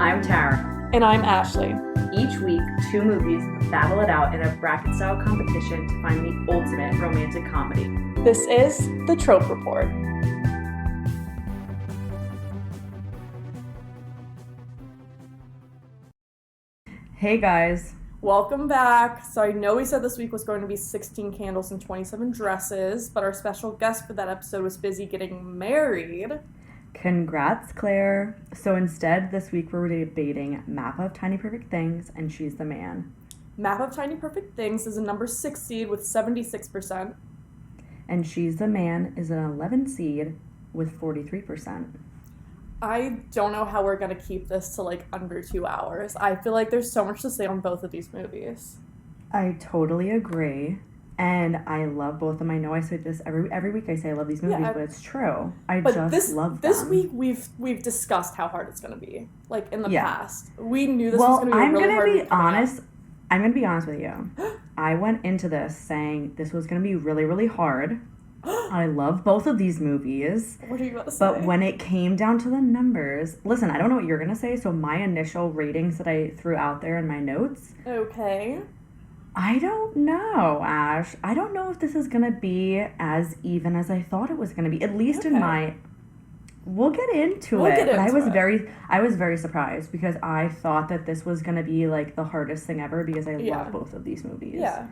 I'm Tara. And I'm Ashley. Each week, two movies battle it out in a bracket-style competition to find the ultimate romantic comedy. This is the Trope Report. Hey guys. Welcome back. So I know we said this week was going to be 16 candles and 27 dresses, but our special guest for that episode was busy getting married. Congrats, Claire. So instead, this week we're debating Map of Tiny Perfect Things and She's the Man. Map of Tiny Perfect Things is a number 6 seed with 76%. And She's the Man is an 11 seed with 43%. I don't know how we're going to keep this to like under 2 hours. I feel like there's so much to say on both of these movies. I totally agree. And I love both of them. I know I say this every week. I say I love these movies, but it's true. I just love them. This week we've discussed how hard it's going to be. Like in the past, we knew this was going to be really hard. I'm going to be honest with you. I went into this saying this was going to be really, really hard. I love both of these movies. What are you about to say? But when it came down to the numbers, listen, I don't know what you're going to say. So my initial ratings that I threw out there in my notes. Okay. I don't know, Ash. I don't know if this is going to be as even as I thought it was going to be. At least in my... We'll get into it. But I was very surprised because I thought that this was going to be like the hardest thing ever because I love both of these movies. Yeah.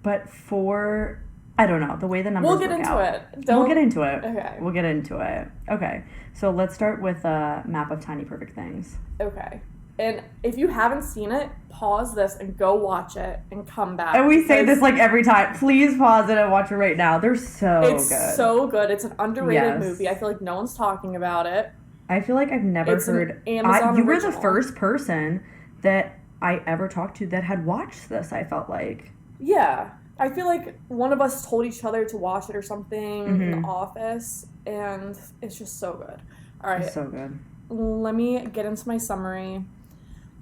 But for... I don't know. The way the numbers We'll get into it. We'll get into it. Okay. We'll get into it. Okay. So let's start with a Map of Tiny Perfect Things. Okay. And if you haven't seen it, pause this and go watch it and come back. And we say this like every time. Please pause it and watch it right now. They're so good. It's so good. It's an underrated movie. I feel like no one's talking about it. I feel like I've never heard... An Amazon you original. were the first person that I ever talked to that had watched this, I felt like. Yeah. I feel like one of us told each other to watch it or something in the office, and it's just so good. All right. It's so good. Let me get into my summary.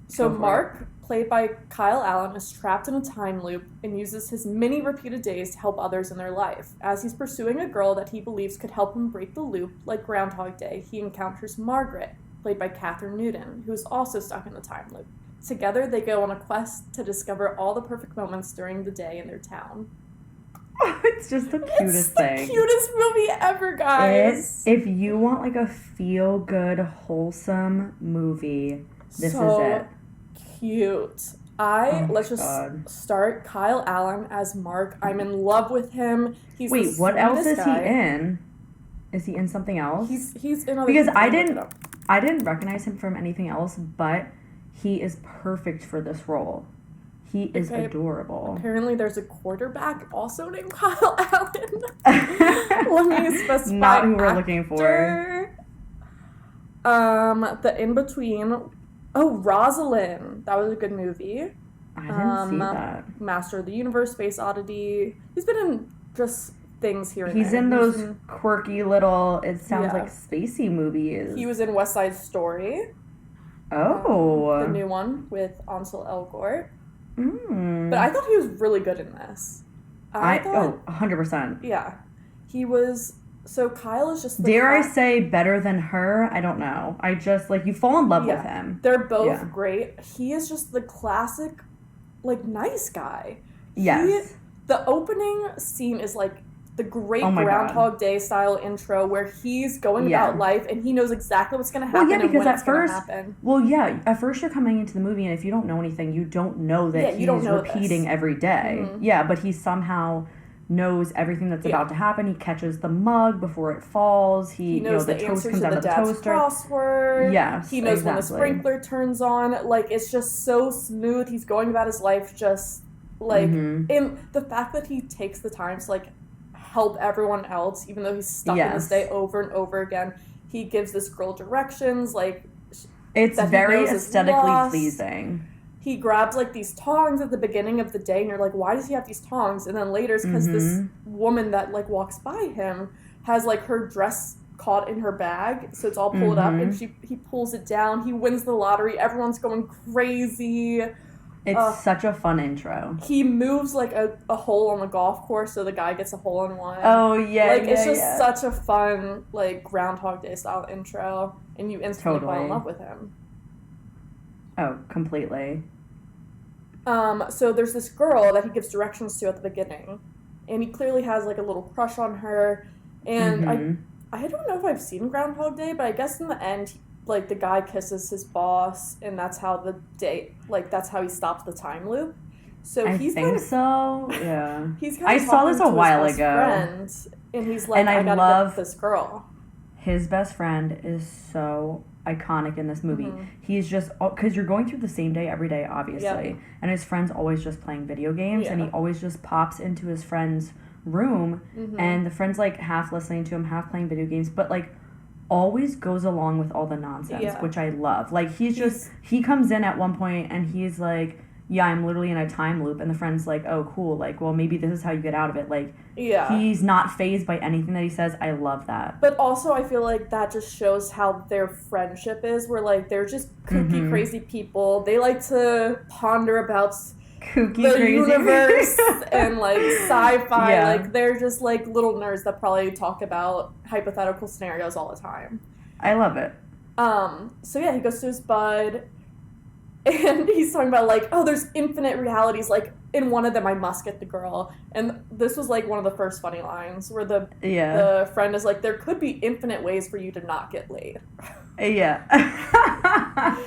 So Mark, played by Kyle Allen, is trapped in a time loop and uses his many repeated days to help others in their life. As he's pursuing a girl that he believes could help him break the loop, like Groundhog Day, he encounters Margaret, played by Catherine Newton, who is also stuck in the time loop. Together, they go on a quest to discover all the perfect moments during the day in their town. It's just the cutest thing. It's the cutest movie ever, guys. If you want like a feel-good, wholesome movie, this is it. Cute. Let's just start. Kyle Allen as Mark. I'm in love with him. Wait, what else is he in? Is he in something else? He's in other because I didn't recognize him from anything else, but he is perfect for this role. He is adorable. Apparently there's a quarterback also named Kyle Allen. Let me specify. Not who we're looking for. The In-Between. Oh, Rosalind. That was a good movie. I didn't see that. Master of the Universe, Space Oddity. He's been in just things here and He's there. In those quirky little, it sounds like spacey movies. He was in West Side Story. Oh. The new one with Ansel Elgort. Mm. But I thought he was really good in this. 100%. Yeah. He was... So Kyle is just... Dare I say better than her? I don't know. I just, like, you fall in love with him. They're both great. He is just the classic, like, nice guy. Yes. The opening scene is, like, the great Groundhog Day style intro where he's going about life and he knows exactly what's going to happen and when it's going to happen. Well, yeah, at first you're coming into the movie and if you don't know anything, you don't know that he's repeating every day. Mm-hmm. Yeah, but he somehow knows everything that's about to happen. He catches the mug before it falls. He knows the toast comes out of the toaster. Crossword. Yes, he knows when the sprinkler turns on. Like, it's just so smooth. He's going about his life just, like, and the fact that he takes the time to, like, help everyone else, even though he's stuck in this day over and over again. He gives this girl directions, like... It's very aesthetically pleasing. He grabs, like, these tongs at the beginning of the day, and you're like, why does he have these tongs? And then later, it's because this woman that, like, walks by him has, like, her dress caught in her bag, so it's all pulled up, and he pulls it down. He wins the lottery. Everyone's going crazy. It's such a fun intro. He moves, like, a hole on the golf course, so the guy gets a hole-in-one. Oh, yeah, Like, it's just such a fun, like, Groundhog Day-style intro, and you instantly fall in love with him. Oh, completely. So there's this girl that he gives directions to at the beginning, and he clearly has like a little crush on her. And I don't know if I've seen Groundhog Day, but I guess in the end, like the guy kisses his boss, and that's how that's how he stops the time loop. So I he's think so. Yeah. He's kind I of saw this a while his ago. friend, and he's like, And I gotta love get this girl. His best friend is so iconic in this movie. He's just, because you're going through the same day every day, obviously, and his friend's always just playing video games, and he always just pops into his friend's room, and the friend's like half listening to him, half playing video games, but like always goes along with all the nonsense, which I love. Like he comes in at one point and he's like, yeah, I'm literally in a time loop, and the friend's like, oh, cool, like, well, maybe this is how you get out of it. Like, he's not fazed by anything that he says. I love that. But also, I feel like that just shows how their friendship is, where, like, they're just kooky, crazy people. They like to ponder about the universe and, like, sci-fi. Yeah. Like, they're just, like, little nerds that probably talk about hypothetical scenarios all the time. I love it. So, yeah, he goes to his bud, and he's talking about, like, oh, there's infinite realities. Like, in one of them, I must get the girl. And this was, like, one of the first funny lines where the friend is like, there could be infinite ways for you to not get laid. Yeah.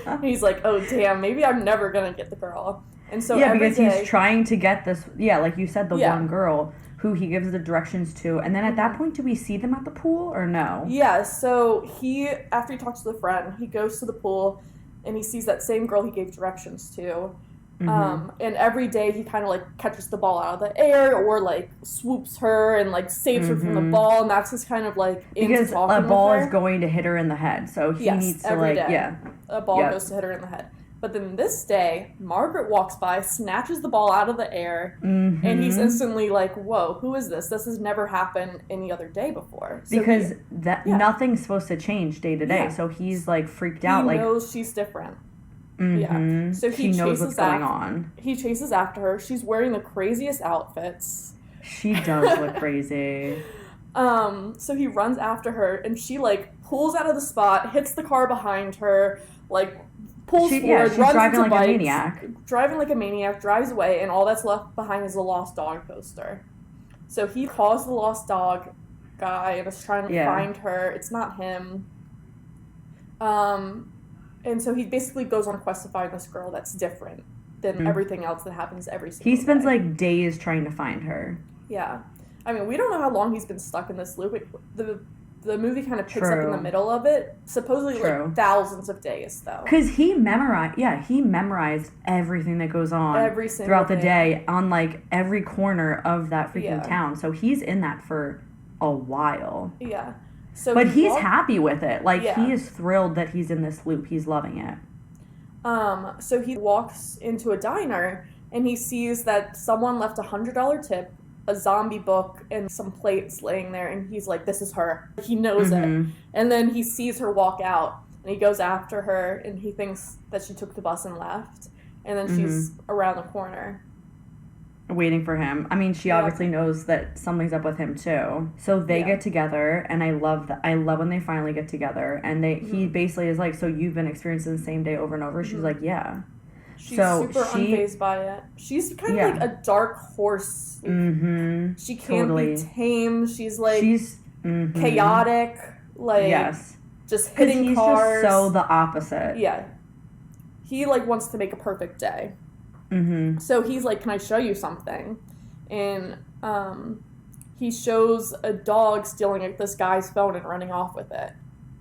And he's like, oh, damn, maybe I'm never going to get the girl. And so because he's trying to get this, like you said, the one girl who he gives the directions to. And then at that point, do we see them at the pool or no? Yeah, so after he talks to the friend, he goes to the pool, and he sees that same girl he gave directions to. And every day he kind of, like, catches the ball out of the air or, like, swoops her and, like, saves her from the ball. And that's his kind of, like, because a ball is going to hit her in the head. So he needs to, like, day, a ball goes to hit her in the head. But then this day, Margaret walks by, snatches the ball out of the air, and he's instantly like, whoa, who is this? This has never happened any other day before. So because nothing's supposed to change day to day. Yeah. So he's, like, freaked out. He knows she's different. Yeah. So he knows what's going on. He chases after her. She's wearing the craziest outfits. She does look crazy. So he runs after her, and she, like, pulls out of the spot, hits the car behind her, like, pulls forward, she's runs driving into like bikes, a maniac. Driving like a maniac, drives away, and all that's left behind is a lost dog poster. So he calls the lost dog guy and is trying to find her. It's not him. And so he basically goes on a quest to find this girl that's different than everything else that happens every single day. He spends, like, days trying to find her. Yeah. I mean, we don't know how long he's been stuck in this loop. The movie kind of picks up in the middle of it. Supposedly, like, thousands of days, though. Because he memorized everything that goes on throughout the day on, like, every corner of that freaking town. So he's in that for a while. Yeah. But he's happy with it. Like, he is thrilled that he's in this loop. He's loving it. So he walks into a diner, and he sees that someone left $100 tip, a zombie book, and some plates laying there, and he's like, this is her. He knows it. And then he sees her walk out, and he goes after her, and he thinks that she took the bus and left, and then she's around the corner. Waiting for him. I mean, she obviously knows that something's up with him, too. So they get together, and I love when they finally get together, and he basically is like, so you've been experiencing the same day over and over? She's like, yeah. She's super unfazed by it. She's kind of like a dark horse. She can't be tame. She's like chaotic. Like just hitting cars. Just so the opposite. Yeah. He, like, wants to make a perfect day. So he's like, can I show you something? And he shows a dog stealing this guy's phone and running off with it.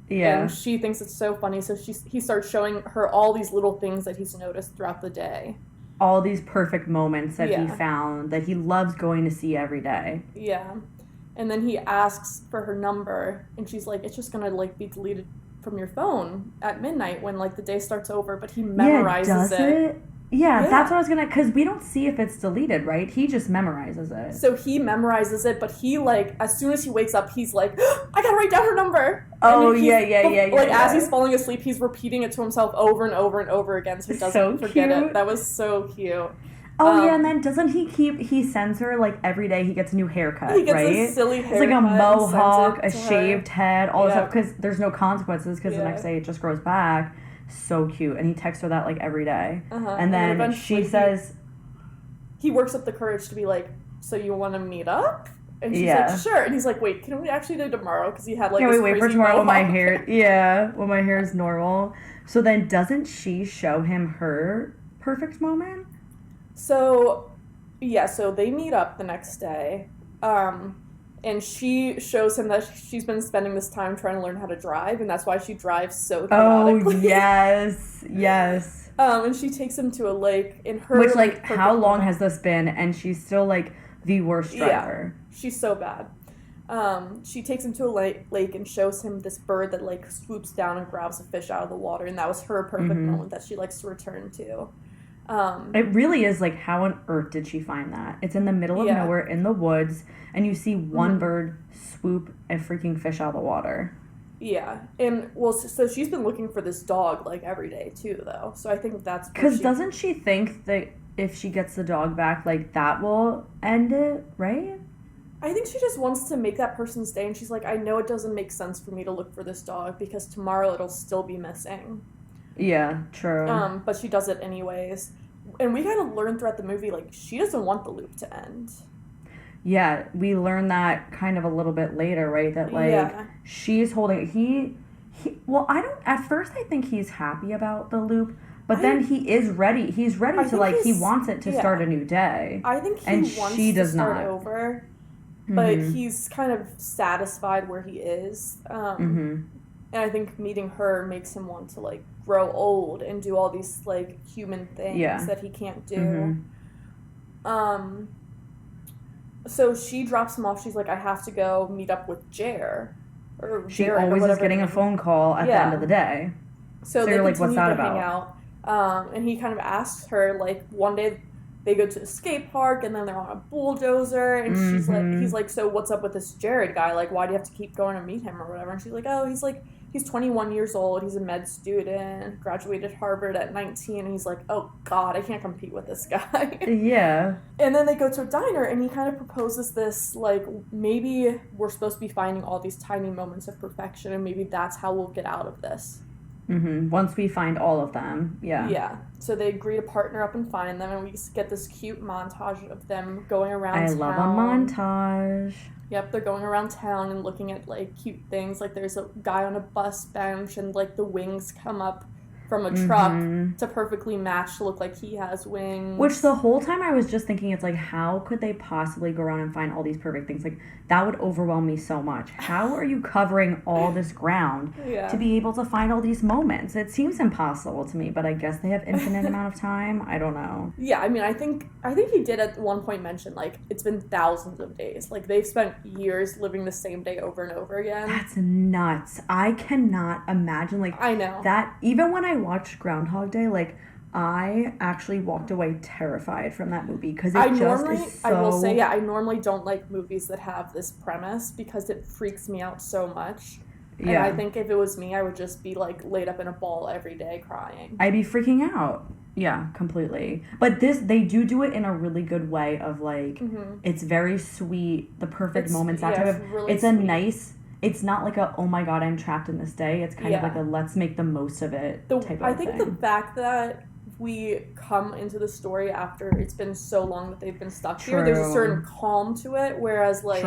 Yeah. And she thinks it's so funny, so he starts showing her all these little things that he's noticed throughout the day. All these perfect moments that he found that he loves going to see every day. Yeah. And then he asks for her number, and she's like, it's just gonna, like, be deleted from your phone at midnight when, like, the day starts over, but he memorizes it. Yeah, that's what I was gonna, because we don't see if it's deleted, right? He just memorizes it. So he memorizes it, but he, like, as soon as he wakes up, he's like, I gotta write down her number. Oh, yeah. Like, as he's falling asleep, he's repeating it to himself over and over and over again, so he doesn't forget it. That was so cute. Oh, yeah, and then doesn't he sends her, like, every day he gets a new haircut, right? He gets a silly haircut. It's like a mohawk, a shaved head, all this stuff, because there's no consequences, because the next day it just grows back. so cute. And he texts her that, like, every day. Uh-huh. And then she says... He works up the courage to be like, so you want to meet up? And she's like, sure. And he's like, wait, can we actually do tomorrow? Because he had, like, this wait for tomorrow when my hair... Yeah, when my hair is normal. So then doesn't she show him her perfect moment? So, yeah, so they meet up the next day. And she shows him that she's been spending this time trying to learn how to drive, and that's why she drives so chaotically. Oh, yes. And she takes him to a lake in her... Which, like, how long has this been? And she's still, like, the worst driver. Yeah, she's so bad. She takes him to a lake and shows him this bird that, like, swoops down and grabs a fish out of the water, and that was her perfect moment that she likes to return to. It really is, like, how on earth did she find that? It's in the middle of nowhere, in the woods, and you see one bird swoop a freaking fish out of the water. Yeah, and, well, so she's been looking for this dog, like, every day, too, though, so I think that's... Because doesn't she think that if she gets the dog back, like, that will end it, right? I think she just wants to make that person's day, and she's like, I know it doesn't make sense for me to look for this dog, because tomorrow it'll still be missing. Yeah, true. But she does it anyways. And we kind of learn throughout the movie, like, she doesn't want the loop to end. Yeah, we learn that kind of a little bit later, right? That, like, she's holding... Well, at first I think he's happy about the loop, but then he is ready. He's ready to, like, he wants it to start a new day. I think he wants to start over, but he's kind of satisfied where he is. And I think meeting her makes him want to, like, grow old and do all these, like, human things that he can't do. So she drops him off. She's like, I have to go meet up with Jer. She always is getting a phone call at the end of the day. So you're like, what's that about? Hang out. And he kind of asks her, like, one day they go to the skate park and then they're on a bulldozer and she's like, he's like, so what's up with this Jared guy? Like, why do you have to keep going to meet him or whatever? And she's like, oh, he's 21 years old. He's a med student, graduated Harvard at 19. And he's like, oh, God, I can't compete with this guy. Yeah. And then they go to a diner, and he kind of proposes this, like, maybe we're supposed to be finding all these tiny moments of perfection, and maybe that's how we'll get out of this. Once we find all of them, Yeah. So they agree to partner up and find them, and we get this cute montage of them going around town. I love a montage. Yep, they're going around town and looking at, like, cute things. Like, there's a guy on a bus bench, and, like, the wings come up from a truck to perfectly match to look like he has wings. Which the whole time I was just thinking, it's like, how could they possibly go around and find all these perfect things? Like, that would overwhelm me so much. How are you covering all this ground to be able to find all these moments? It seems impossible to me, but I guess they have infinite amount of time. I don't know. Yeah, I mean, I think he did at one point mention, like, it's been thousands of days. Like, they've spent years living the same day over and over again. That's nuts. I cannot imagine, like, I know. That, even when I watched Groundhog Day, like, I actually walked away terrified from that movie because I will say, I normally don't like movies that have this premise because it freaks me out so much. And I think if it was me, I would just be, like, laid up in a ball every day crying. I'd be freaking out. Yeah, completely. But they do it in a really good way of, like, it's very sweet, the perfect moments. That type of, really it's sweet. A nice... It's not like a, oh my God, I'm trapped in this day. It's kind of like a, let's make the most of it type of thing. I think the fact that we come into the story after it's been so long that they've been stuck here, there's a certain calm to it, whereas, like,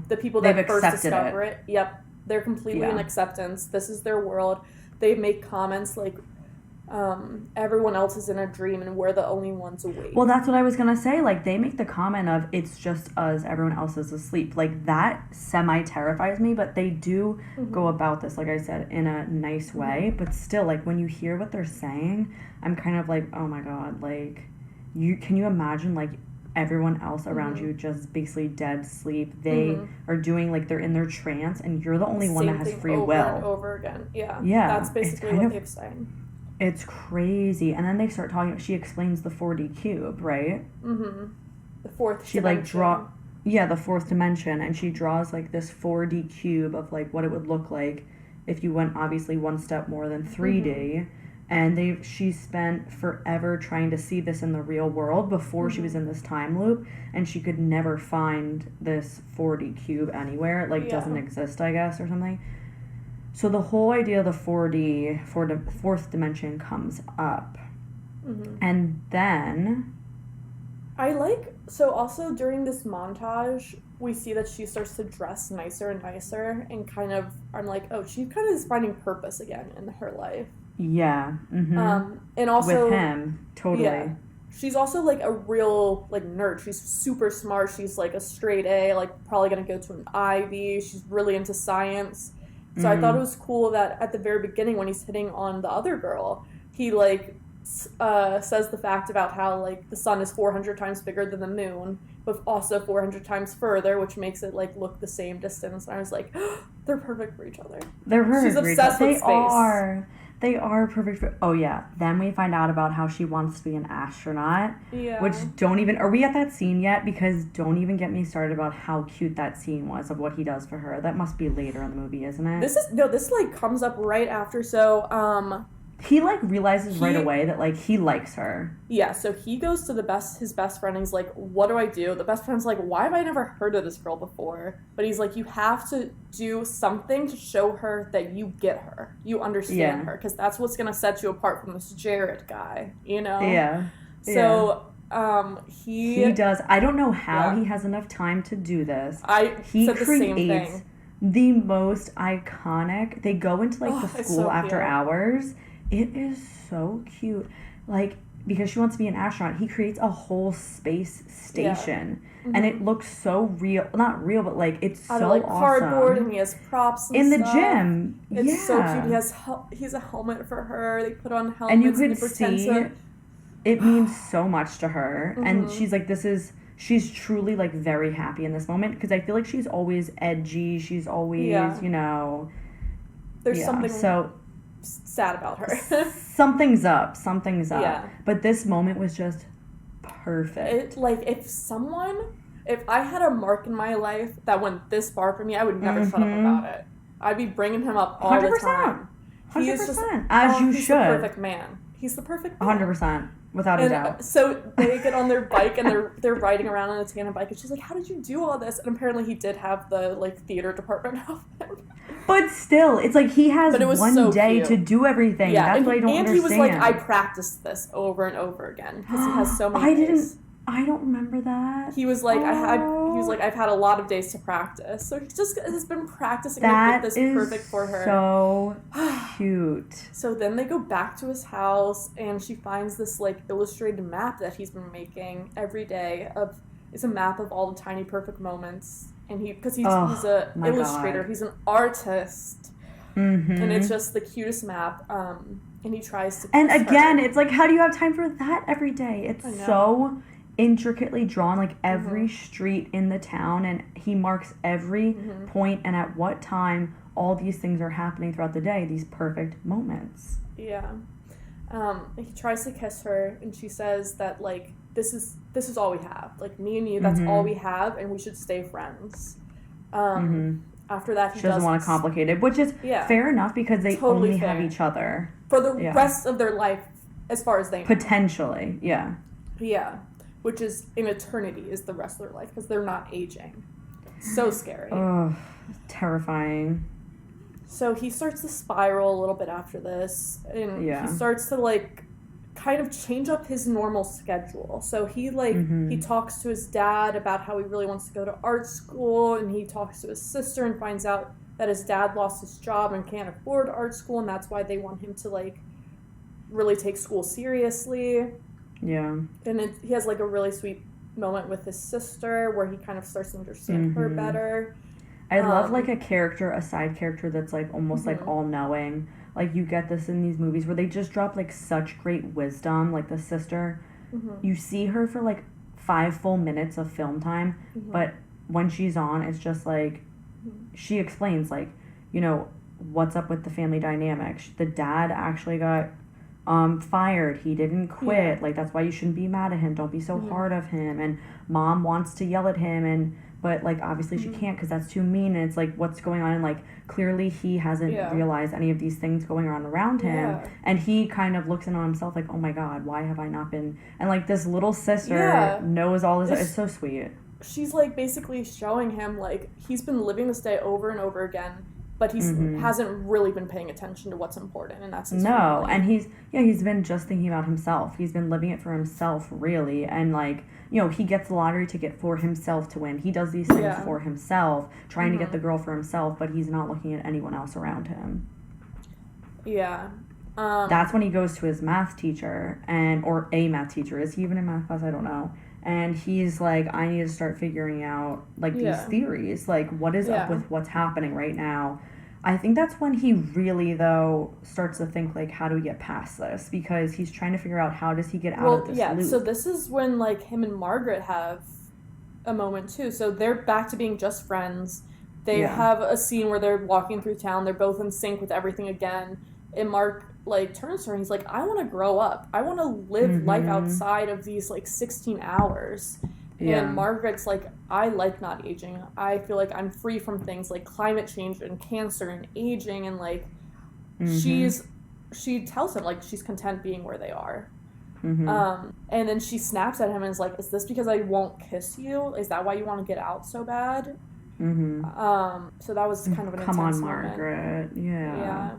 the people that first discover it, they're completely in acceptance. This is their world. They make comments like, everyone else is in a dream and we're the only ones awake. Well, that's what I was gonna say. Like, they make the comment of, it's just us, everyone else is asleep. Like, that semi-terrifies me, but they do go about this, like I said, in a nice way. But still, like, when you hear what they're saying, I'm kind of like, oh my God, like, can you imagine, like, everyone else around you just basically dead sleep? They are doing, like, they're in their trance, and you're the only one that has free will. Over and over again. Yeah. That's basically what they've said. It's crazy. And then they start talking, she explains the 4D cube, right? The fourth she dimension. The fourth dimension, and she draws, like, this 4D cube of, like, what it would look like if you went, obviously, one step more than 3D. And she spent forever trying to see this in the real world before she was in this time loop, and she could never find this 4D cube anywhere. It, like, doesn't exist, I guess, or something. So the whole idea of the 4D, fourth dimension comes up. Mm-hmm. And then... So also during this montage, we see that she starts to dress nicer and nicer, and kind of, I'm like, oh, she kind of is finding purpose again in her life. Yeah. Mm-hmm. And also... With him, totally. Yeah. She's also, like, a real, like, nerd. She's super smart. She's, like, a straight A, like, probably gonna go to an Ivy. She's really into science. So I thought it was cool that at the very beginning when he's hitting on the other girl, he, like, says the fact about how, like, the sun is 400 times bigger than the moon, but also 400 times further, which makes it, like, look the same distance. And I was like, oh, they're perfect for each other. They're perfect She's obsessed with space. They are perfect for... Oh, yeah. Then we find out about how she wants to be an astronaut. Yeah. Which don't even... Are we at that scene yet? Because don't even get me started about how cute that scene was of what he does for her. That must be later in the movie, isn't it? This, like, comes up right after, so, He, like, realizes right away that, like, he likes her. Yeah, so he goes to his best friend, and he's like, what do I do? The best friend's like, why have I never heard of this girl before? But he's like, you have to do something to show her that you get her. You understand her, because that's what's going to set you apart from this Jared guy, you know? Yeah. So, He does. I don't know how he has enough time to do this. He said the same thing. The most iconic... They go into, like, the school after hours... It is so cute. Like, because she wants to be an astronaut, he creates a whole space station. Yeah. Mm-hmm. And it looks so real. Not real, but, like, it's so like awesome. Cardboard, and he has props and in stuff. The gym. It's so cute. He has a helmet for her. They put on helmets. And you could see it means so much to her. Mm-hmm. And she's like, she's truly, like, very happy in this moment. Because I feel like she's always edgy. She's always, you know... There's something... sad about her. Something's up. Yeah. But this moment was just perfect. If I had a Mark in my life that went this far for me, I would never shut up about it. I'd be bringing him up all 100%. The time. 100%. He is just, as you he's should. The perfect man. He's the perfect man. 100%. Without a doubt. So they get on their bike and they're riding around on a tandem bike, and she's like, how did you do all this? And apparently he did have the, like, theater department help him. But still, it's like he has one day to do everything. Yeah, that's what I don't understand. And he was like, I practiced this over and over again because he has so many days. I don't remember that. He was like, I've had a lot of days to practice. So he just has been practicing to get this perfect for her. So cute. So then they go back to his house, and she finds this, like, illustrated map that he's been making every day it's a map of all the tiny perfect moments. And because he's a illustrator, he's an artist. Mm-hmm. And it's just the cutest map. And he tries to... And again, it's like, how do you have time for that every day? It's so intricately drawn, like every street in the town, and he marks every point and at what time all these things are happening throughout the day, these perfect moments. Yeah. He tries to kiss her, and she says that, like, this is all we have. Like, me and you, that's all we have, and we should stay friends. After that, she doesn't want to complicate it, which is fair enough because they totally only have each other. For the rest of their life, as far as they know. Potentially, yeah. Yeah. Which is, in eternity, is the rest of their life, because they're not aging. So scary. Oh, terrifying. So he starts to spiral a little bit after this, and he starts to, like, kind of change up his normal schedule. So he, like, he talks to his dad about how he really wants to go to art school, and he talks to his sister and finds out that his dad lost his job and can't afford art school, and that's why they want him to, like, really take school seriously. Yeah. And he has, like, a really sweet moment with his sister where he kind of starts to understand her better. I love, like, a side character that's, like, almost, like, all-knowing. Like, you get this in these movies where they just drop, like, such great wisdom. Like, the sister, you see her for, like, 5 full minutes of film time, but when she's on, it's just, like, she explains, like, you know, what's up with the family dynamic. The dad actually got... fired. He didn't quit. Yeah. Like, that's why you shouldn't be mad at him. Don't be so hard of him. And mom wants to yell at him, but, like, obviously she can't because that's too mean. And it's like, what's going on? And, like, clearly he hasn't realized any of these things going on around him. Yeah. And he kind of looks in on himself like, oh my God, why have I not been? And, like, this little sister knows all this. It's so sweet. She's, like, basically showing him, like, he's been living this day over and over again. but he hasn't really been paying attention to what's important, and that's his family. And he's been just thinking about himself. He's been living it for himself, really, and like, you know, he gets the lottery ticket for himself to win. He does these things for himself, trying to get the girl for himself, but he's not looking at anyone else around him. Yeah. That's when he goes to his math teacher, or a math teacher. Is he even in math class? I don't know. And he's like, I need to start figuring out, like, these theories. Like, what is up with what's happening right now? I think that's when he really, though, starts to think, like, how do we get past this? Because he's trying to figure out how does he get out of this loop. So this is when, like, him and Margaret have a moment, too. So they're back to being just friends. They have a scene where they're walking through town. They're both in sync with everything again. And Mark, like, turns to her and he's like, I want to grow up. I want to live life outside of these, like, 16 hours. Yeah. And Margaret's like, I like not aging. I feel like I'm free from things like climate change and cancer and aging. And, like, she tells him, like, she's content being where they are. And then she snaps at him and is like, is this because I won't kiss you? Is that why you want to get out so bad? So that was kind of an intense moment. Come on, Margaret. Yeah.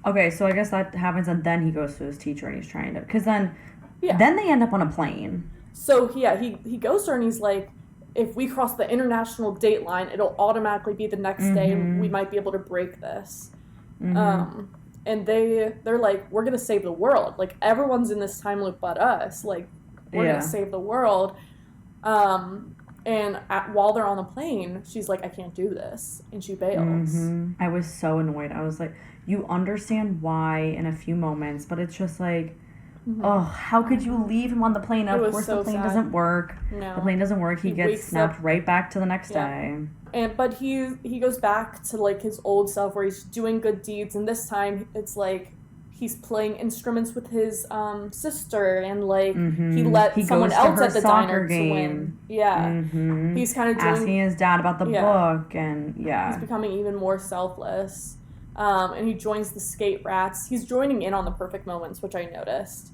Okay, so I guess that happens, and then he goes to his teacher, and he's trying to... Because then they end up on a plane. So, he goes to her, and he's like, if we cross the international date line, it'll automatically be the next day, and we might be able to break this. And they're like, we're going to save the world. Like, everyone's in this time loop but us. Like, we're going to save the world. And while they're on the plane, she's like, I can't do this. And she bails. I was so annoyed. I was like... You understand why in a few moments, but it's just like, oh, how could you leave him on the plane? Of course, the plane doesn't work. No. The plane doesn't work. He gets snapped right back to the next day. But he goes back to, like, his old self where he's doing good deeds, and this time it's like he's playing instruments with his sister, and, like, he let someone else at the diner to win. Yeah. He's kind of asking his dad about the book, and he's becoming even more selfless. And he joins the skate rats. He's joining in on the perfect moments, which I noticed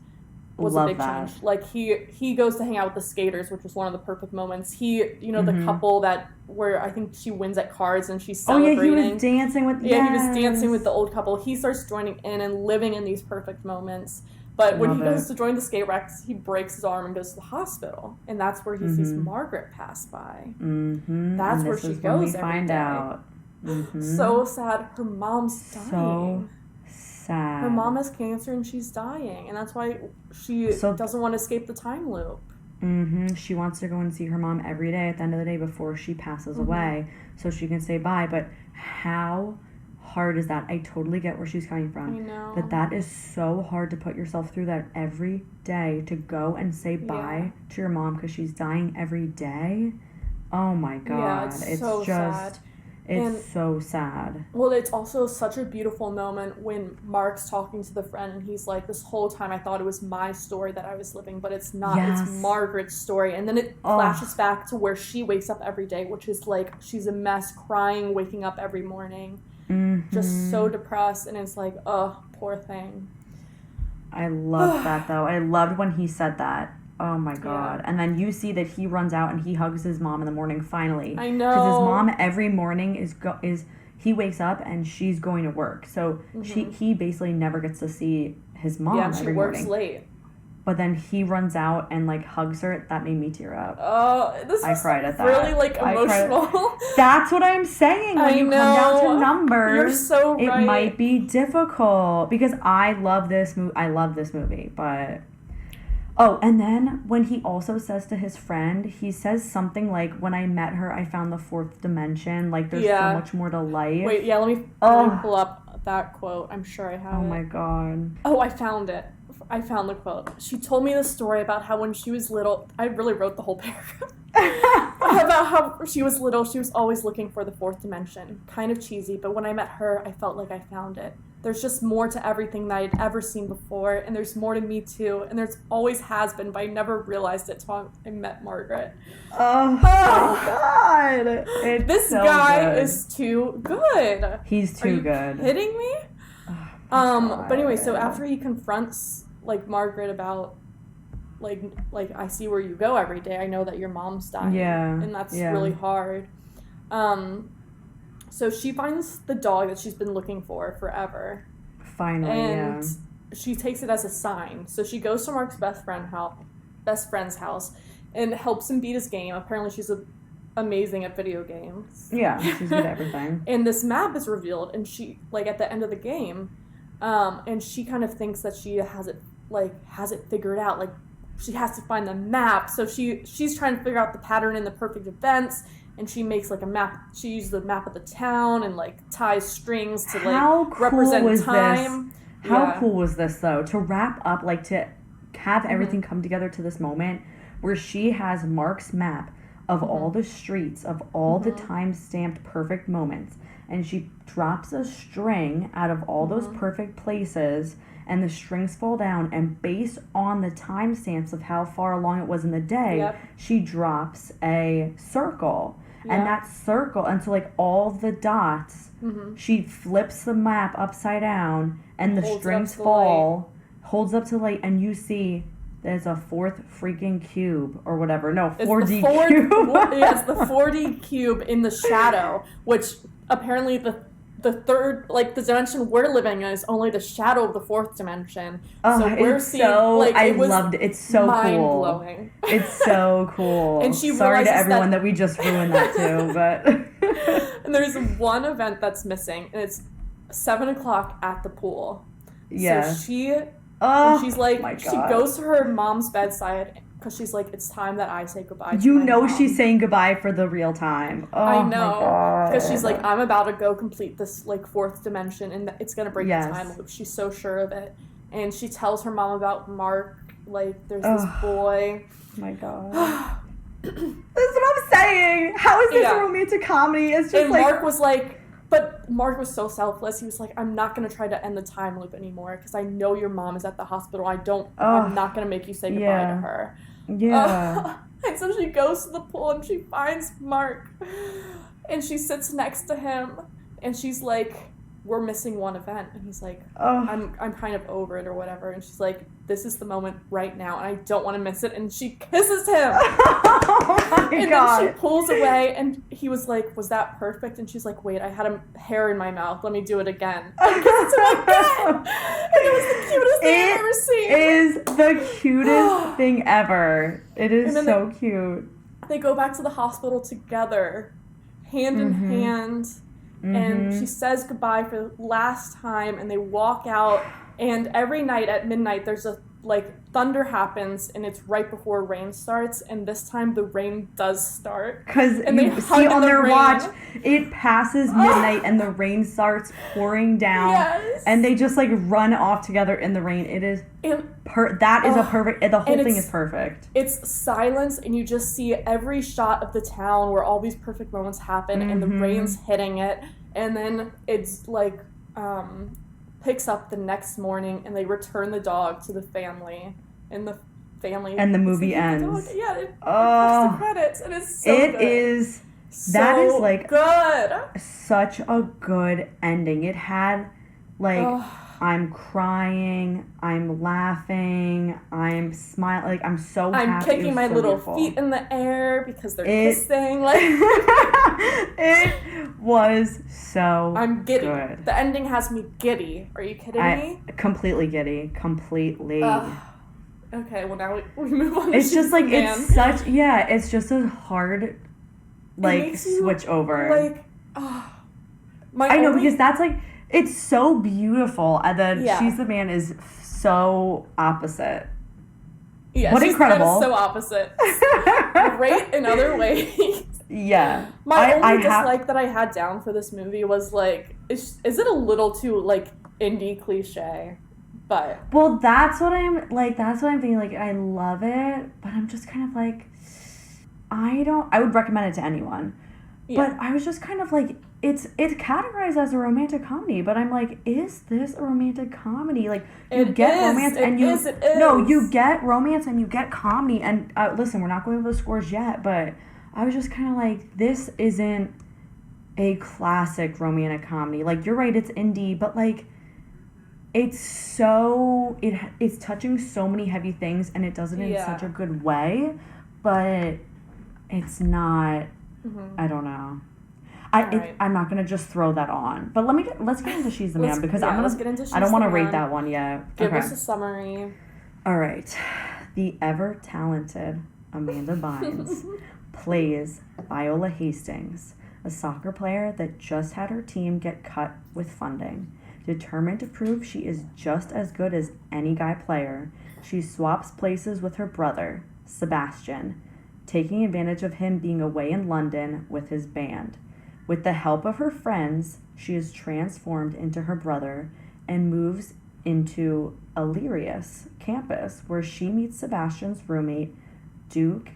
was a big change. Like, he goes to hang out with the skaters, which was one of the perfect moments. The couple where I think she wins at cards and she's celebrating. Oh, yeah, he was dancing with... he was dancing with the old couple. He starts joining in and living in these perfect moments. But when he goes to join the skate rats, he breaks his arm and goes to the hospital. And that's where he sees Margaret pass by. That's where she goes every day. So sad. Her mom's dying. So sad. Her mom has cancer and she's dying. And that's why she doesn't want to escape the time loop. She wants to go and see her mom every day at the end of the day before she passes away so she can say bye. But how hard is that? I totally get where she's coming from. I know. But that is so hard to put yourself through that every day, to go and say bye to your mom because she's dying every day. Oh my God. Yeah, it's so sad. It's so sad. Well, it's also such a beautiful moment when Mark's talking to the friend and he's like, this whole time I thought it was my story that I was living, but it's not. Yes. It's Margaret's story. And then it flashes back to where she wakes up every day, which is like, she's a mess, crying, waking up every morning. Just so depressed. And it's like, oh, poor thing. I loved that, though. I loved when he said that. Oh my God. And then you see that he runs out and he hugs his mom in the morning finally. I know. Because his mom every morning he wakes up and she's going to work. So he basically never gets to see his mom every morning. Yeah, she works late. But then he runs out and, like, hugs her. That made me tear up. Oh, I cried at that. Really, like, emotional. That's what I'm saying. When you come down to numbers, you're so right. It might be difficult because I love this movie, but. Oh, and then when he also says to his friend, he says something like, when I met her, I found the fourth dimension. Like, there's so much more to life. Wait, let me pull up that quote. I'm sure I have it. Oh, my God. Oh, I found it. I found the quote. She told me the story about how when she was little, I really wrote the whole paragraph. About how she was little, she was always looking for the fourth dimension. Kind of cheesy, but when I met her, I felt like I found it. There's just more to everything that I'd ever seen before, and there's more to me too, and there's always has been, but I never realized it till I met Margaret. Oh my God. This guy is too good. He's too good. Are you kidding me? Oh, but anyway, so after he confronts, like, Margaret about, like I see where you go every day. I know that your mom's dying. Yeah. And that's really hard. So she finds the dog that she's been looking for forever. Finally, and she takes it as a sign. So she goes to Mark's best friend's house and helps him beat his game. Apparently she's amazing at video games. Yeah, she's good at everything. And this map is revealed, and she, like, at the end of the game, and she kind of thinks that she has it figured out. Like, she has to find the map. So she's trying to figure out the pattern and the perfect events. And she makes, like, a map. She uses the map of the town and, like, ties strings to, like, represent time. How cool was this, though? To wrap up, like, to have everything come together to this moment where she has Mark's map of all the streets, of all the time-stamped perfect moments. And she drops a string out of all those perfect places, and the strings fall down. And based on the timestamps of how far along it was in the day, she drops a circle. And that circle, and so, like, all the dots, she flips the map upside down, and the strings fall, holds up to light, and you see there's a fourth freaking cube, or whatever. No, 4D cube. Yes, the 4D cube in the shadow, which apparently the third, like, the dimension we're living in is only the shadow of the fourth dimension. Oh, so we're seeing, like, I loved it. It's so mind-blowing. Cool. It's so cool. And she Sorry to everyone that we just ruined that too, but... And there's one event that's missing, and it's 7 o'clock at the pool. Yeah. So she's like, she goes to her mom's bedside, because she's like, it's time that I say goodbye to my mom. She's saying goodbye for the real time. Oh, I know. Because she's like, I'm about to go complete this, like, fourth dimension, and it's going to break the time loop. She's so sure of it. And she tells her mom about Mark, like, there's this boy. Oh my God. That's what I'm saying. How is this a romantic comedy? It's just, and like... Mark was like... But Mark was so selfless. He was like, I'm not going to try to end the time loop anymore, because I know your mom is at the hospital. I'm not going to make you say goodbye to her. Yeah. And so she goes to the pool, and she finds Mark, and she sits next to him, and she's like, we're missing one event. And he's like, I'm kind of over it or whatever. And she's like, this is the moment right now, and I don't want to miss it. And she kisses him. Oh my God. Then she pulls away, and he was like, was that perfect? And she's like, wait, I had a hair in my mouth. Let me do it again. And kisses him again. And it was the cutest thing I've ever seen. It is the cutest thing ever. It is so cute. They go back to the hospital together, hand in hand. And she says goodbye for the last time, and they walk out, and every night at midnight there's a, like, thunder happens, and it's right before rain starts, and this time the rain does start. Because you see on their watch, it passes midnight, and the rain starts pouring down, and they just, like, run off together in the rain. It is... that is a perfect... The whole thing is perfect. It's silence, and you just see every shot of the town where all these perfect moments happen, and the rain's hitting it, and then it's, like, picks up the next morning, and they return the dog to the family, and the family... And the movie ends. It the credits, and it's so good. It is... That is, like... good. Such a good ending. It had, like... I'm crying, I'm laughing, I'm smiling, like, I'm so happy. I'm kicking my little feet in the air because they're kissing, like... It was so I'm giddy. Good. The ending has me giddy. Are you kidding me? Completely giddy. Completely. Okay, well, now we move on to It's just, like, Man. it's such... Yeah, it's just a hard, like, switch over. Like, I know, because that's, like... It's so beautiful, and then She's the Man is so opposite. Yeah, what she's incredible! Kind of so opposite. Great in other ways. Yeah, my only dislike that I had down for this movie was, like, is it a little too, like, indie cliche? But that's what I'm thinking. Like, I love it, but I'm just kind of like, I would recommend it to anyone. Yeah. But I was just kind of like, it's categorized as a romantic comedy, but I'm like, is this a romantic comedy? Like, you get romance and you... No, you get romance and you get comedy. And listen, we're not going over the scores yet, but I was just kind of like, this isn't a classic romantic comedy. Like, you're right, it's indie, but, like, it's so... It's touching so many heavy things, and it does it in such a good way, but it's not... I don't know. I'm not gonna just throw that on. But let's get into She's the Man because let's get into She's I don't want to the rate Man. that one yet. Give us a summary. All right. The ever talented Amanda Bynes plays Viola Hastings, a soccer player that just had her team get cut with funding. Determined to prove she is just as good as any guy player, she swaps places with her brother, Sebastian, taking advantage of him being away in London with his band. With the help of her friends, she is transformed into her brother and moves into Illyrius campus, where she meets Sebastian's roommate, Duke,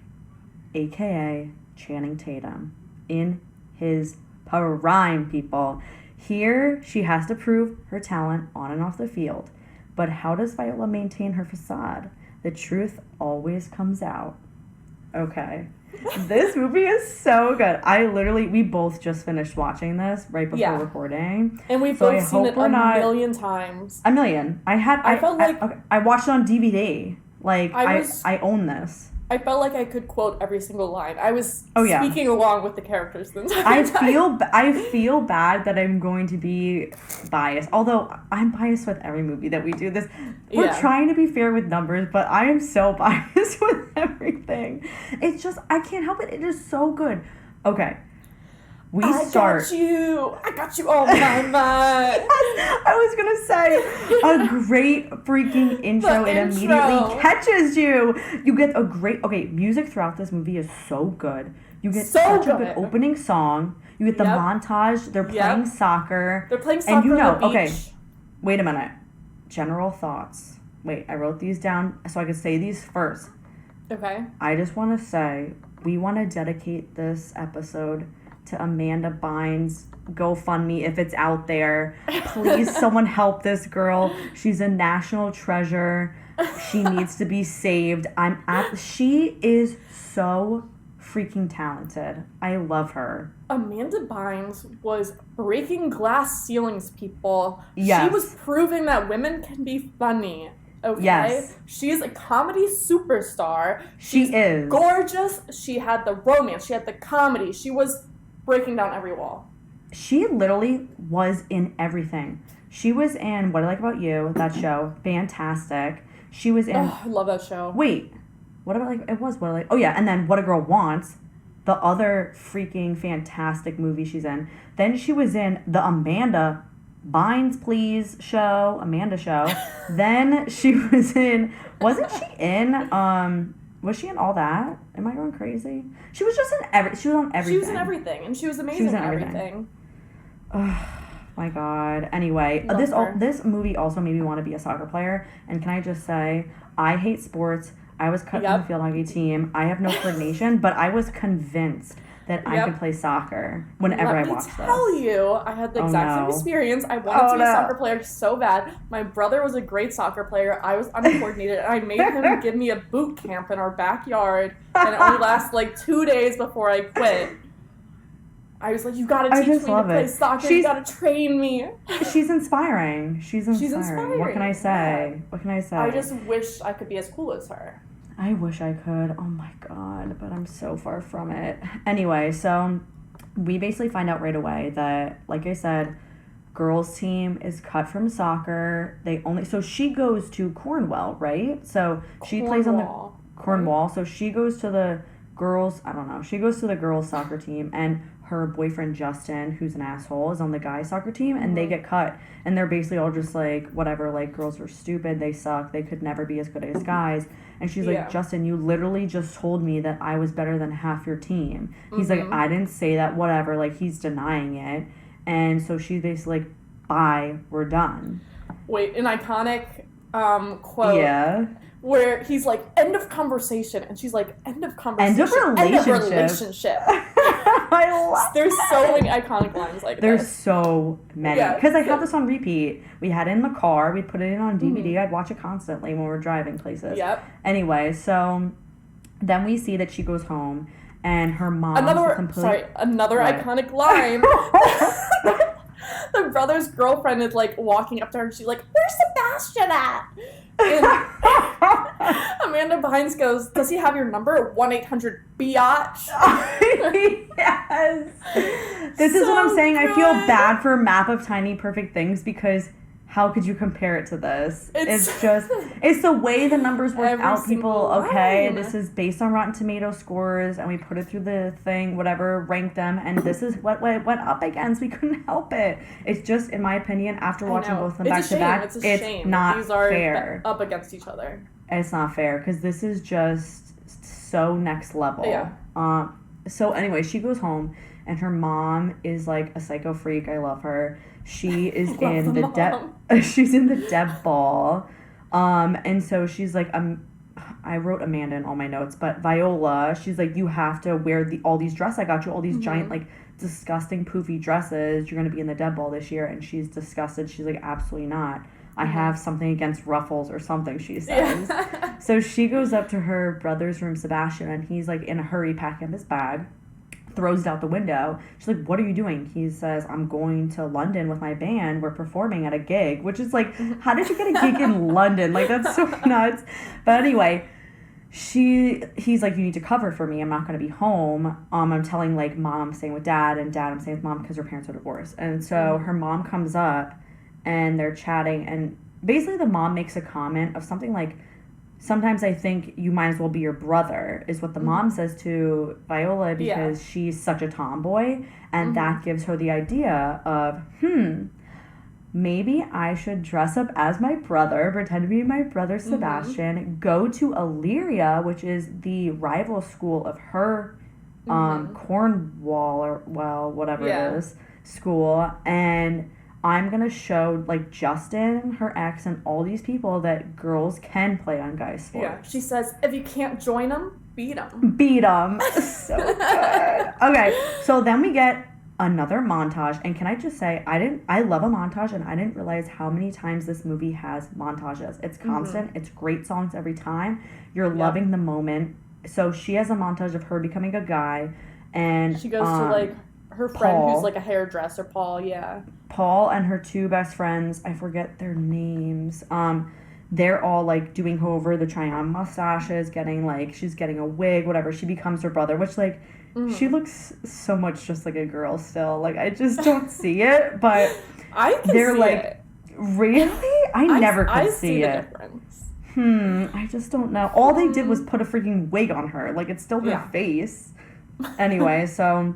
aka Channing Tatum, in his prime, people. Here, she has to prove her talent on and off the field. But how does Viola maintain her facade? The truth always comes out. Okay. This movie is so good. We both just finished watching this right before recording. And we've both seen it million times. A million. I watched it on DVD. Like, I own this. I felt like I could quote every single line. I was speaking along with the characters the entire time. I feel bad that I'm going to be biased. Although I'm biased with every movie that we do. We're trying to be fair with numbers, but I am so biased with everything. It's just, I can't help it. It is so good. Okay. I got you all my mind. I was going to say, a great freaking intro. It immediately catches you. You get a great, music throughout this movie is so good. You get such a good opening song. You get the montage. They're playing soccer. They're playing soccer on the beach. Okay, wait a minute. General thoughts. Wait, I wrote these down so I could say these first. Okay. I just want to say, we want to dedicate this episode to Amanda Bynes. GoFundMe if it's out there. Please, someone help this girl. She's a national treasure. She needs to be saved. She is so freaking talented. I love her. Amanda Bynes was breaking glass ceilings, people. Yes. She was proving that women can be funny. Okay? Yes. She's a comedy superstar. She is. Gorgeous. She had the romance. She had the comedy. She was breaking down every wall. She literally was in everything. She was in What I Like About You, that show. Fantastic. She was in... I love that show. Wait. What about, like... It was What I Like... Oh, yeah. And then What a Girl Wants. The other freaking fantastic movie she's in. Then she was in the Amanda Bynes Please show. Amanda show. Then she was in... Wasn't she in... Was she in All That? Am I going crazy? She was just in she was on everything. She was in everything, and she was amazing in everything. Oh, my God. Anyway, this movie also made me want to be a soccer player. And can I just say, I hate sports. I was cut from the field hockey team. I have no coordination, but I was convinced that I could play soccer whenever I watched this. Let me tell you, I had the exact same experience. I wanted to be a soccer player so bad. My brother was a great soccer player. I was uncoordinated, and I made him give me a boot camp in our backyard, and it only lasted like 2 days before I quit. I was like, you gotta teach me to play soccer. You gotta train me. She's inspiring. She's inspiring. What can I say? Yeah. What can I say? I just wish I could be as cool as her. I wish I could. Oh my God, but I'm so far from it. Anyway, so we basically find out right away that, like I said, girls' team is cut from soccer. So she goes to Cornwall, right? So she plays on the Cornwall. So she goes to the girls, I don't know. She goes to the girls' soccer team, and her boyfriend Justin, who's an asshole, is on the guys' soccer team, and they get cut. And they're basically all just like, whatever, like, girls are stupid, they suck, they could never be as good as guys. And she's like, Justin, you literally just told me that I was better than half your team. He's like, I didn't say that, whatever. Like, he's denying it. And so she's basically like, bye, we're done. Wait, an iconic quote. Yeah. Where he's like, end of conversation. And she's like, end of conversation. End of relationship. There's so many iconic lines like that. There's so many. Because I have this on repeat. We had it in the car. We put it in on DVD. I'd watch it constantly when we're driving places. Yep. Anyway, so then we see that she goes home and her mom... Another iconic line. The brother's girlfriend is like walking up to her and she's like, where's Sebastian at? And Amanda Bynes goes, does he have your number? 1-800-BIATCH. Yes. This is what I'm saying. Good. I feel bad for Map of Tiny Perfect Things because how could you compare it to this? It's the way the numbers work out, people. Okay, this is based on Rotten Tomato scores, and we put it through the thing, whatever, rank them, and this is what it went up against. We couldn't help it. It's just, in my opinion, after watching both of them back to back, it's not fair. Up against each other. It's not fair because this is just so next level. Yeah. So anyway, she goes home, and her mom is like a psycho freak. I love her. She is in the she's in the Deb ball. And so she's like, I wrote Amanda in all my notes, but Viola, she's like, you have to wear all these dresses. I got you all these giant, like, disgusting poofy dresses. You're going to be in the Deb ball this year. And she's disgusted. She's like, absolutely not. I have something against ruffles or something, she says. Yeah. So she goes up to her brother's room, Sebastian, and he's like in a hurry packing up his bag. Throws it out the window. She's like, what are you doing? He says, I'm going to London with my band. We're performing at a gig, which is like, how did you get a gig in London? Like, that's so nuts. But anyway, he's like, you need to cover for me. I'm not going to be home. I'm telling, like, mom I'm staying with dad, and dad I'm staying with mom because her parents are divorced. And so her mom comes up and they're chatting, and basically the mom makes a comment of something like, sometimes I think you might as well be your brother, is what the mom says to Viola because she's such a tomboy. And that gives her the idea of, maybe I should dress up as my brother, pretend to be my brother Sebastian, go to Illyria, which is the rival school of her Cornwall, or, well, whatever it is, school. And I'm going to show, like, Justin, her ex, and all these people that girls can play on guys' sports. Yeah, she says, if you can't join them, beat them. Beat them. So good. Okay, so then we get another montage. And can I just say, I love a montage, and I didn't realize how many times this movie has montages. It's constant. It's great songs every time. You're loving the moment. So she has a montage of her becoming a guy, and she goes to, like, her friend Paul, who's like a hairdresser, Paul, Paul and her two best friends, I forget their names. They're all like doing her over, the trying on mustaches, getting like, she's getting a wig, whatever. She becomes her brother, which like, she looks so much just like a girl still. Like, I just don't see it, but I can they're see like, it. Really? I never could I see the it. Difference. I just don't know. All they did was put a freaking wig on her. Like, it's still her face. Anyway, so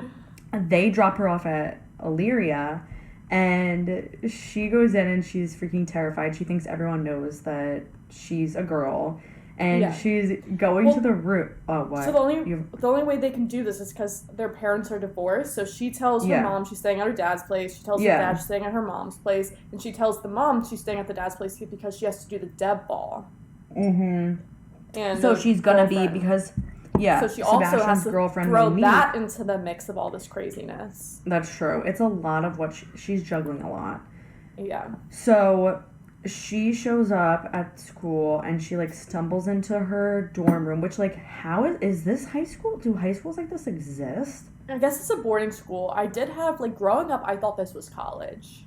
they drop her off at Illyria, and she goes in and she's freaking terrified. She thinks everyone knows that she's a girl, and she's going to the room. Oh, what? So the only way they can do this is because their parents are divorced. So she tells her mom she's staying at her dad's place. She tells her dad she's staying at her mom's place, and she tells the mom she's staying at the dad's place because she has to do the Deb ball. And so she's gonna be because. Yeah, so she also has to girlfriend throw that into the mix of all this craziness. That's true. It's a lot of what she's juggling a lot. Yeah. So she shows up at school and she like stumbles into her dorm room, which like, how is this high school? Do high schools like this exist? I guess it's a boarding school. I did have, like, growing up, I thought this was college.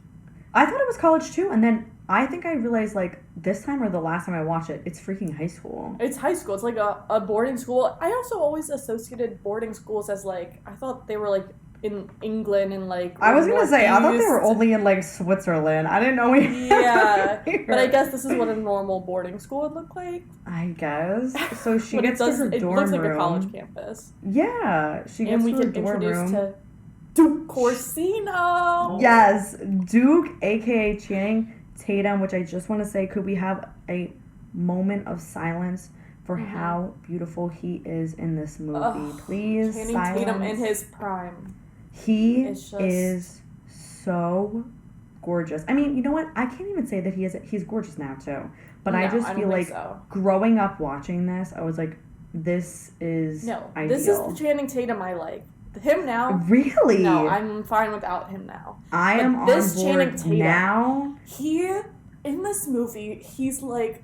I thought it was college too, and then I think I realized, like, this time or the last time I watched it, it's freaking high school. It's high school. It's like a boarding school. I also always associated boarding schools as, like, I thought they were, like, in England and, like... I was going to say, I thought they were only in, like, Switzerland. I didn't know we Yeah, but I guess this is what a normal boarding school would look like. I guess. So she gets to her dorm room. It looks like a college campus. Yeah, she gets to her dorm room. And we get introduced to Duke Corsino. Yes, Duke, a.k.a. Channing Tatum, which I just want to say, could we have a moment of silence for how beautiful he is in this movie? Please, Channing silence. Tatum in his prime. He is so gorgeous. I mean, you know what? I can't even say that he's gorgeous now, too. But I just feel like growing up watching this, I was like, this is ideal. This is the Channing Tatum I like. Him now. Really? No, I'm fine without him now. I am on board now. In this movie, he's like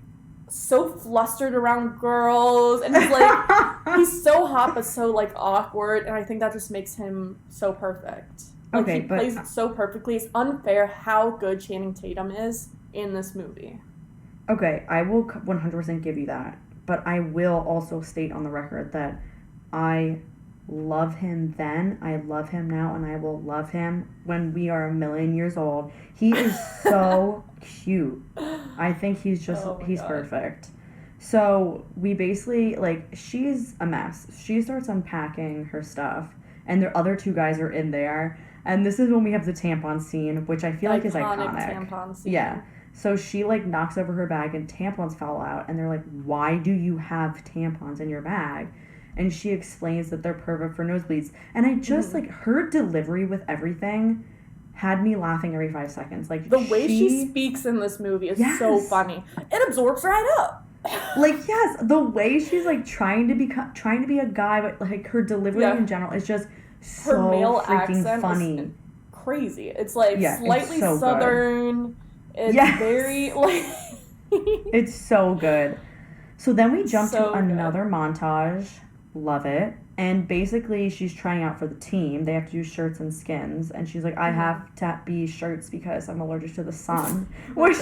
so flustered around girls, and he's like, he's so hot but so like awkward, and I think that just makes him so perfect. Like, he plays it so perfectly. It's unfair how good Channing Tatum is in this movie. Okay, I will 100% give you that. But I will also state on the record that I love him then, I love him now, and I will love him when we are a million years old. He is so cute. I think he's he's God. Perfect. So we basically, like, she's a mess. She starts unpacking her stuff, and the other two guys are in there. And this is when we have the tampon scene, which I feel like is iconic. Tampon scene. Yeah. So she, like, knocks over her bag and tampons fall out. And they're like, why do you have tampons in your bag? And she explains that they're perfect for nosebleeds. And I just, like, her delivery with everything had me laughing every 5 seconds. Like, the way she speaks in this movie is so funny. It absorbs right up. Like, yes, the way she's, like, trying to be a guy, but, like, her delivery in general is just so her male freaking funny. Is crazy. It's, like, slightly it's so southern. Good. It's very, like... It's so good. So then we jump to another montage. Love it. And basically, she's trying out for the team. They have to do shirts and skins. And she's like, I have to be shirts because I'm allergic to the sun. Which,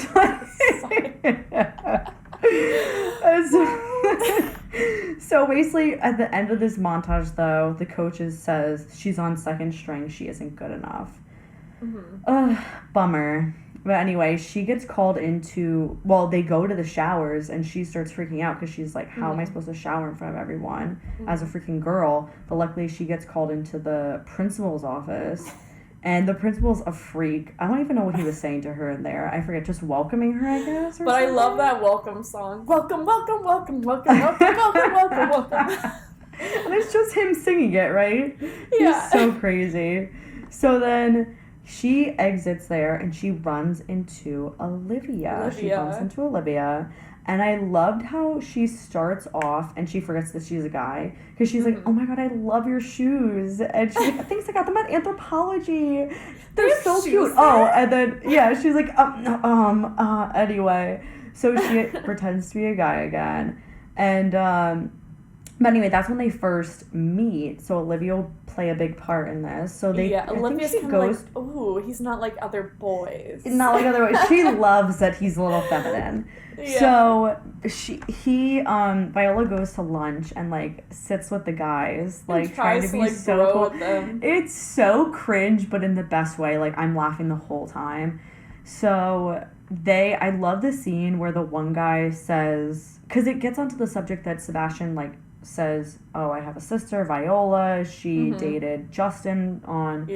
so basically, at the end of this montage, though, the coach says she's on second string. She isn't good enough. Bummer. But anyway, she gets called into... Well, they go to the showers, and she starts freaking out because she's like, how am I supposed to shower in front of everyone as a freaking girl? But luckily, she gets called into the principal's office, and the principal's a freak. I don't even know what he was saying to her in there. I forget, just welcoming her, I guess, or But something? I love that welcome song. Welcome, welcome, welcome, welcome, welcome, welcome, welcome, welcome. And it's just him singing it, right? Yeah. He's so crazy. So then... she exits there and she runs into Olivia. She bumps into Olivia. And I loved how she starts off and she forgets that she's a guy. Because she's like, oh my God, I love your shoes. And she's like, thanks, I got them at Anthropology. They're so cute. Oh, and then, she's like, anyway. So she pretends to be a guy again. And, but anyway, that's when they first meet. So Olivia will play a big part in this. So they, Olivia's kind of like, ooh, he's not like other boys. Not like other boys. She loves that he's a little feminine. Yeah. So Viola goes to lunch and like sits with the guys, like trying to be so cool. With them. It's so cringe, but in the best way. Like I'm laughing the whole time. So I love the scene where the one guy says, because it gets onto the subject that Sebastian like says, oh, I have a sister, Viola. She dated Justin on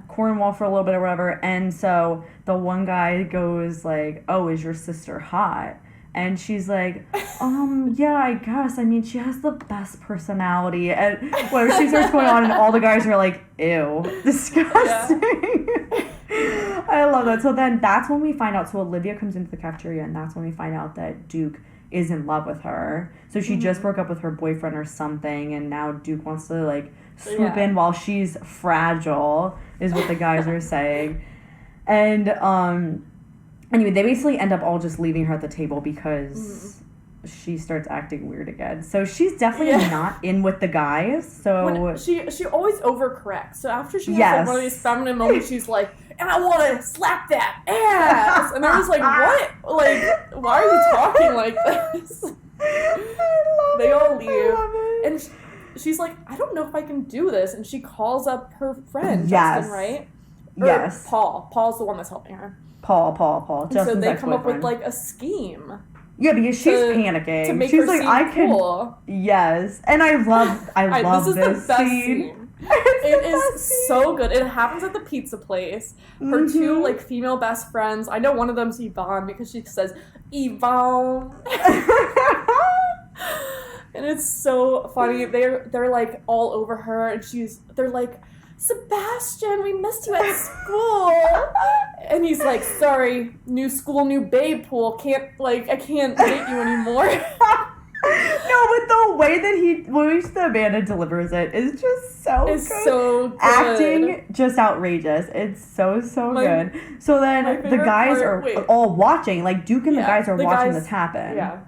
Cornwall for a little bit or whatever. And so the one guy goes like, oh, is your sister hot? And she's like, yeah, I guess. I mean, she has the best personality. And whatever, she starts going on and all the guys are like, ew, disgusting. Yeah. I love that. So then that's when we find out. So Olivia comes into the cafeteria and that's when we find out that Duke is in love with her. So she just broke up with her boyfriend or something, and now Duke wants to like swoop in while she's fragile, is what the guys are saying. And anyway, they basically end up all just leaving her at the table because she starts acting weird again. So she's definitely not in with the guys. So she always overcorrects. So after she has like one of these feminine moments, she's like, and I want to slap that ass. And they're just like, what? Like, why are you talking like this? They all leave. And she's like, I don't know if I can do this. And she calls up her friend, Justin, right? Yes. Paul. Paul's the one that's helping her. Paul. And so they come up with like a scheme. Yeah, because she's panicking. To make she's her like, seem I cool. Yes. And I love this this the best scene. It is so good. It happens at the pizza place. Her two like female best friends. I know one of them's Yvonne because she says Yvonne. And it's so funny. They're like all over her and they're like, Sebastian, we missed you at school. And he's like, sorry, new school, new babe pool. I can't date you anymore. No, but the way that Amanda delivers it is just so good. So good. Acting just outrageous. It's so good. So then the guys are all watching. Like Duke and the guys are watching this happen. Yeah.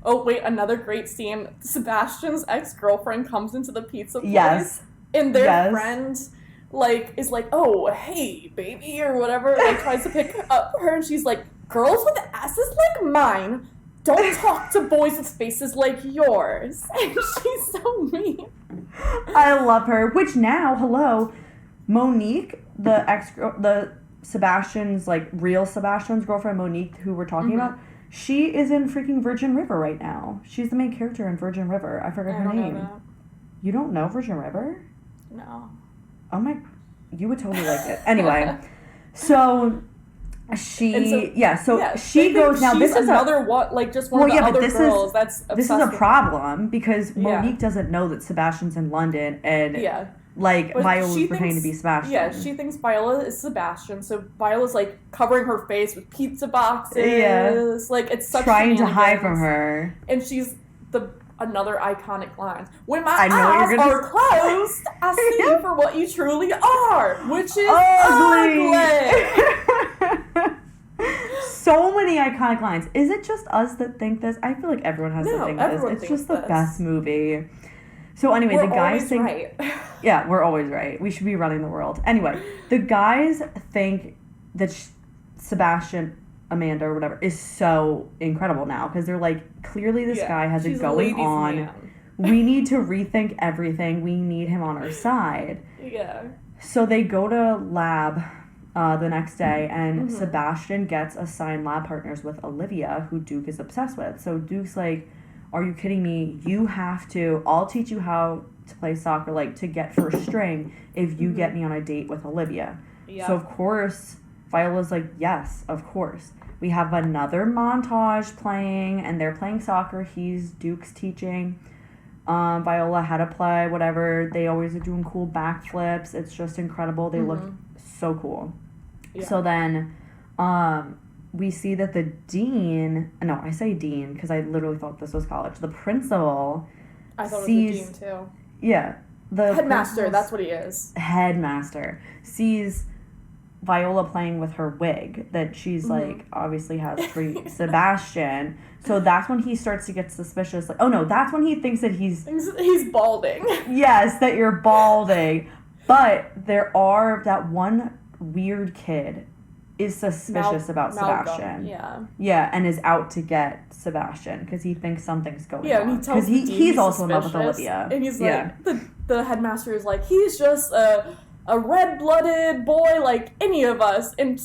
Oh, wait, another great scene. Sebastian's ex-girlfriend comes into the pizza place. Yes. And their friend, like, is like, oh, hey, baby, or whatever, like, tries to pick up her, and she's like, girls with asses like mine don't talk to boys with faces like yours. And she's so mean. I love her. Which now, hello, Monique, the Sebastian's, like, real Sebastian's girlfriend, Monique, who we're talking about, she is in freaking Virgin River right now. She's the main character in Virgin River. I forgot her name. Know that. You don't know Virgin River? No. Oh my, you would totally like it. Anyway, so she goes now. This is another one, like just one of the other girls. This is a problem because Monique doesn't know that Sebastian's in London and like Viola's pretending to be Sebastian. Yeah, she thinks Viola is Sebastian, so Viola's like covering her face with pizza boxes. Yeah, like it's such trying to hide from her, and she's another iconic line. When my eyes are closed, I see you for what you truly are, which is ugly. So many iconic lines. Is it just us that think this? I feel like everyone has to think this. It's just the best movie. So anyway, the guys think... Right. Yeah, we're always right. We should be running the world. Anyway, the guys think that Sebastian... Amanda or whatever is so incredible now because they're like, clearly this guy has it going on. Man. We need to rethink everything. We need him on our side. Yeah. So they go to lab the next day, and Sebastian gets assigned lab partners with Olivia, who Duke is obsessed with. So Duke's like, are you kidding me? You have to. I'll teach you how to play soccer, like to get first string if you get me on a date with Olivia. Yeah. So of course Viola's like, yes, of course. We have another montage playing, and they're playing soccer. Duke's teaching Viola how to play, whatever. They always are doing cool backflips. It's just incredible. They look so cool. Yeah. So then we see that the dean... No, I say dean because I literally thought this was college. The principal I thought it was the dean, too. Yeah. The headmaster, that's what he is. Headmaster. Sees... Viola playing with her wig that she's like obviously has for Sebastian. So that's when he starts to get suspicious. Like, oh no, that's when he thinks that he's balding. Yes, that you're balding. But that one weird kid is suspicious about Sebastian. Yeah. Yeah, and is out to get Sebastian because he thinks something's going on. Yeah, and he tells the dean he's also in love with Olivia. And he's like, the headmaster is like, he's just a red-blooded boy like any of us. And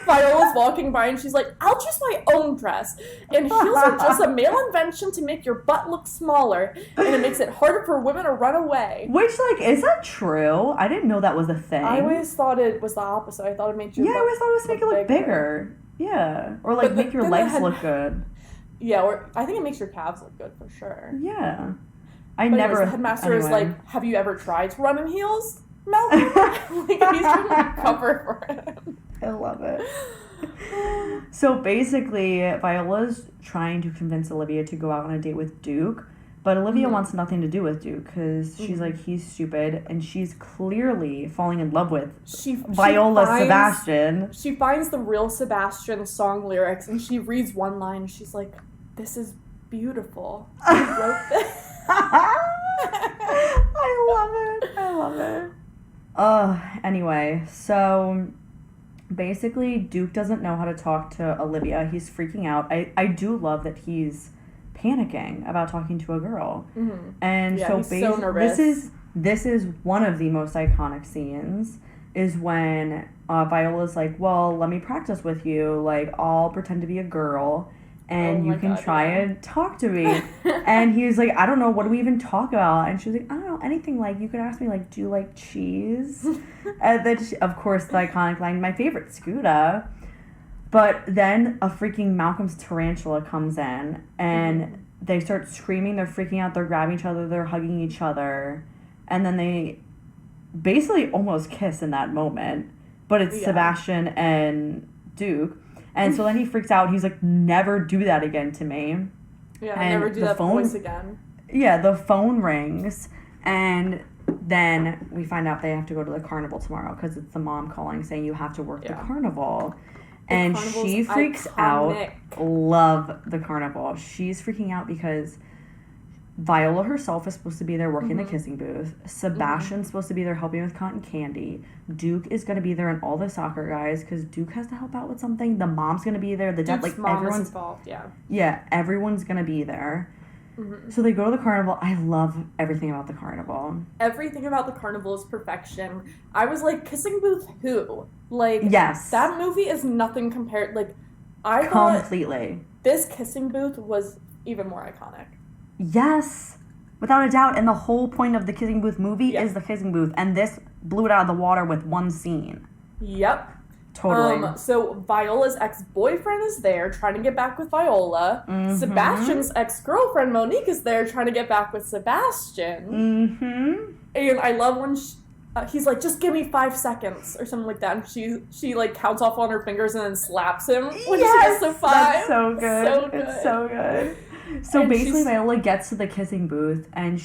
Viola's walking by and she's like, I'll choose my own dress. And heels are just a male invention to make your butt look smaller. And it makes it harder for women to run away. Which, like, is that true? I didn't know that was a thing. I always thought it was the opposite. I thought it made your butt I always thought it was make it look bigger. Yeah. Or, like, make your legs look good. Yeah, or I think it makes your calves look good for sure. Yeah. The headmaster is like, have you ever tried to run in heels? Malcolm? Like, he's trying to cover for him. I love it. So basically, Viola's trying to convince Olivia to go out on a date with Duke, but Olivia wants nothing to do with Duke because she's like, he's stupid, and she's clearly falling in love with Sebastian. She finds the real Sebastian song lyrics, and she reads one line, and she's like, this is beautiful. Who wrote this? I love it. Anyway, so basically Duke doesn't know how to talk to Olivia. He's freaking out. I do love that he's panicking about talking to a girl. And so basically so nervous. This is one of the most iconic scenes is when Viola's like, well, let me practice with you. Like, I'll pretend to be a girl and you can try and talk to me. And he was like, I don't know, what do we even talk about? And she was like, I don't know, anything. Like, you could ask me, like, do you like cheese? And then, of course, the iconic line, my favorite, Scooter. But then a freaking Malcolm's tarantula comes in, and they start screaming, they're freaking out, they're grabbing each other, they're hugging each other. And then they basically almost kiss in that moment. But it's Sebastian and Duke. And so then he freaks out. He's like, never do that again to me. Yeah, and never do that voice again. Yeah, the phone rings. And then we find out they have to go to the carnival tomorrow because it's the mom calling saying you have to work the carnival. And she freaks out. Love the carnival. She's freaking out because Viola herself is supposed to be there working the kissing booth. Sebastian's supposed to be there helping with cotton candy. Duke is going to be there and all the soccer guys because Duke has to help out with something. The mom's going to be there. The dad, Duke's mom is involved, yeah. Yeah, everyone's going to be there. So they go to the carnival. I love everything about the carnival. Everything about the carnival is perfection. I was like, kissing booth who? Like, yes. That movie is nothing compared. Like, I completely. This kissing booth was even more iconic. Yes, without a doubt. And the whole point of the kissing booth movie is the kissing booth. And this blew it out of the water with one scene. Yep. Totally. So Viola's ex-boyfriend is there trying to get back with Viola. Sebastian's ex-girlfriend Monique is there trying to get back with Sebastian. And I love when he's like, just give me 5 seconds or something like that. And she like counts off on her fingers and then slaps him when she gets to 5. That's so good. So good. It's so good. So and basically Viola gets to the kissing booth and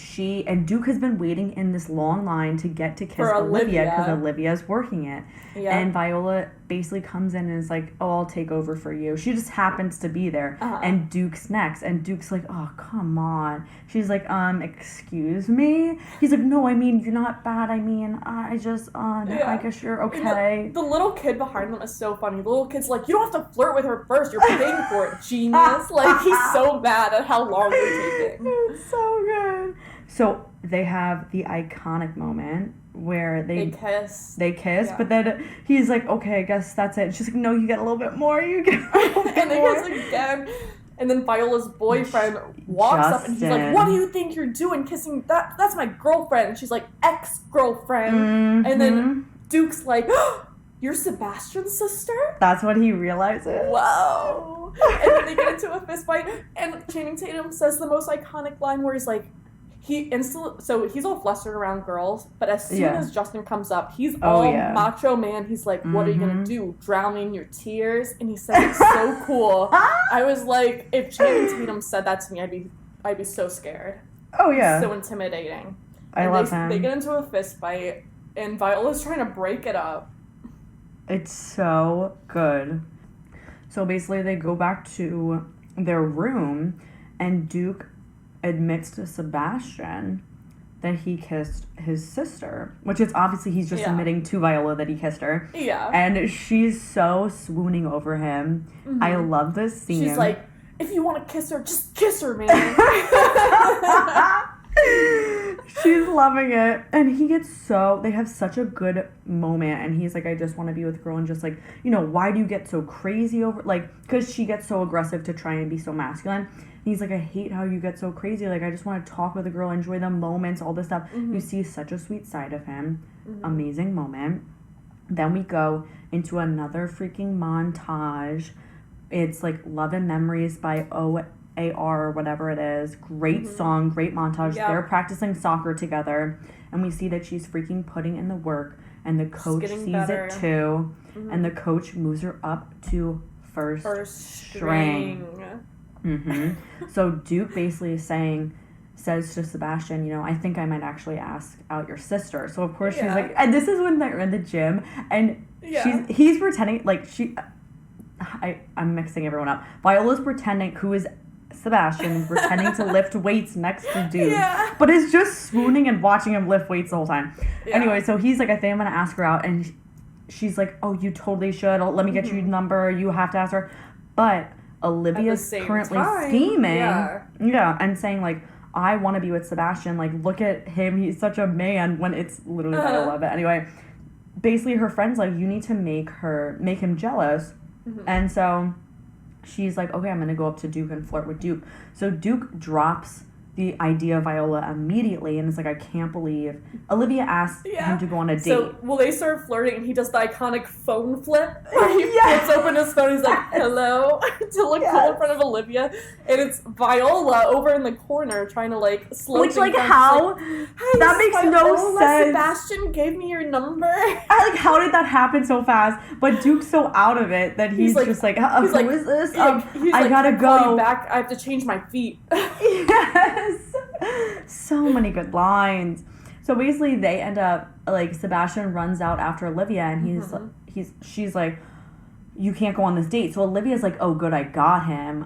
Duke has been waiting in this long line to get to kiss Olivia because Olivia's working it. Yeah. And Viola basically comes in and is like, oh, I'll take over for you. She just happens to be there. And Duke's next. And Duke's like, oh, come on. She's like, excuse me? He's like, no, I mean, you're not bad. I mean, I guess you're okay. The little kid behind them is so funny. The little kid's like, you don't have to flirt with her first. You're paying for it, genius. Like, he's so mad at how long you're taking. It's so good. So they have the iconic moment where they kiss, yeah. But then he's like, okay, I guess that's it. She's like, no, you get a little bit more. You get a little bit and more. And they kiss again. And then Viola's boyfriend walks up and he's like, what do you think you're doing kissing? That's my girlfriend. And she's like, ex-girlfriend. And then Duke's like, oh, you're Sebastian's sister? That's what he realizes. Wow. And then they get into a fist fight. And Channing Tatum says the most iconic line where he's like, he's all flustered around girls, but as soon as Justin comes up, he's all macho man. He's like, what are you gonna do? Drown me in your tears? And he says it's so cool. I was like, if Channing Tatum said that to me, I'd be so scared. Oh yeah. So intimidating. I love him. They get into a fist fight, and Viola's trying to break it up. It's so good. So basically, they go back to their room, and Duke admits to Sebastian that he kissed his sister, which is obviously he's just admitting to Viola that he kissed her. Yeah. And she's so swooning over him. I love this scene. She's like, if you want to kiss her, just kiss her, man. She's loving it. And they have such a good moment. And he's like, I just want to be with a girl. And just like, why do you get so crazy over, like, because she gets so aggressive to try and be so masculine. And he's like, I hate how you get so crazy. Like, I just want to talk with a girl, enjoy the moments, all this stuff. You see such a sweet side of him. Amazing moment. Then we go into another freaking montage. It's like Love and Memories by OAR or whatever it is. Great song, great montage. Yep. They're practicing soccer together. And we see that she's freaking putting in the work. And the coach sees it too. And the coach moves her up to first string. So Duke basically says to Sebastian, I think I might actually ask out your sister. So of course she's like, and this is when they're in the gym, and he's pretending like I'm mixing everyone up. Viola's pretending, who is Sebastian, pretending to lift weights next to Duke, but is just swooning and watching him lift weights the whole time. Anyway, so he's like, I think I'm gonna ask her out, and she's like, oh, you totally should. Let me get you a number. You have to ask her, but Olivia's currently scheming, and saying like, I want to be with Sebastian. Like, look at him; he's such a man. When it's literally Viola. But anyway, basically, her friend's like, you need to make him jealous, and so she's like, okay, I'm gonna go up to Duke and flirt with Duke. So Duke drops the idea of Viola immediately, and it's like, I can't believe Olivia asked him to go on a date. So, they start flirting, and he does the iconic phone flip, where he flips open his phone, he's like, hello, to look cool in front of Olivia, and it's Viola over in the corner trying to, like, slow things down. How? Like, that makes no sense. Sebastian gave me your number. How did that happen so fast? But Duke's so out of it that he's just like, who is this? I gotta go. Call you back. I have to change my feet. Yes. So many good lines. So basically they end up, like, Sebastian runs out after Olivia, and she's like, you can't go on this date. So Olivia's like, oh good, I got him.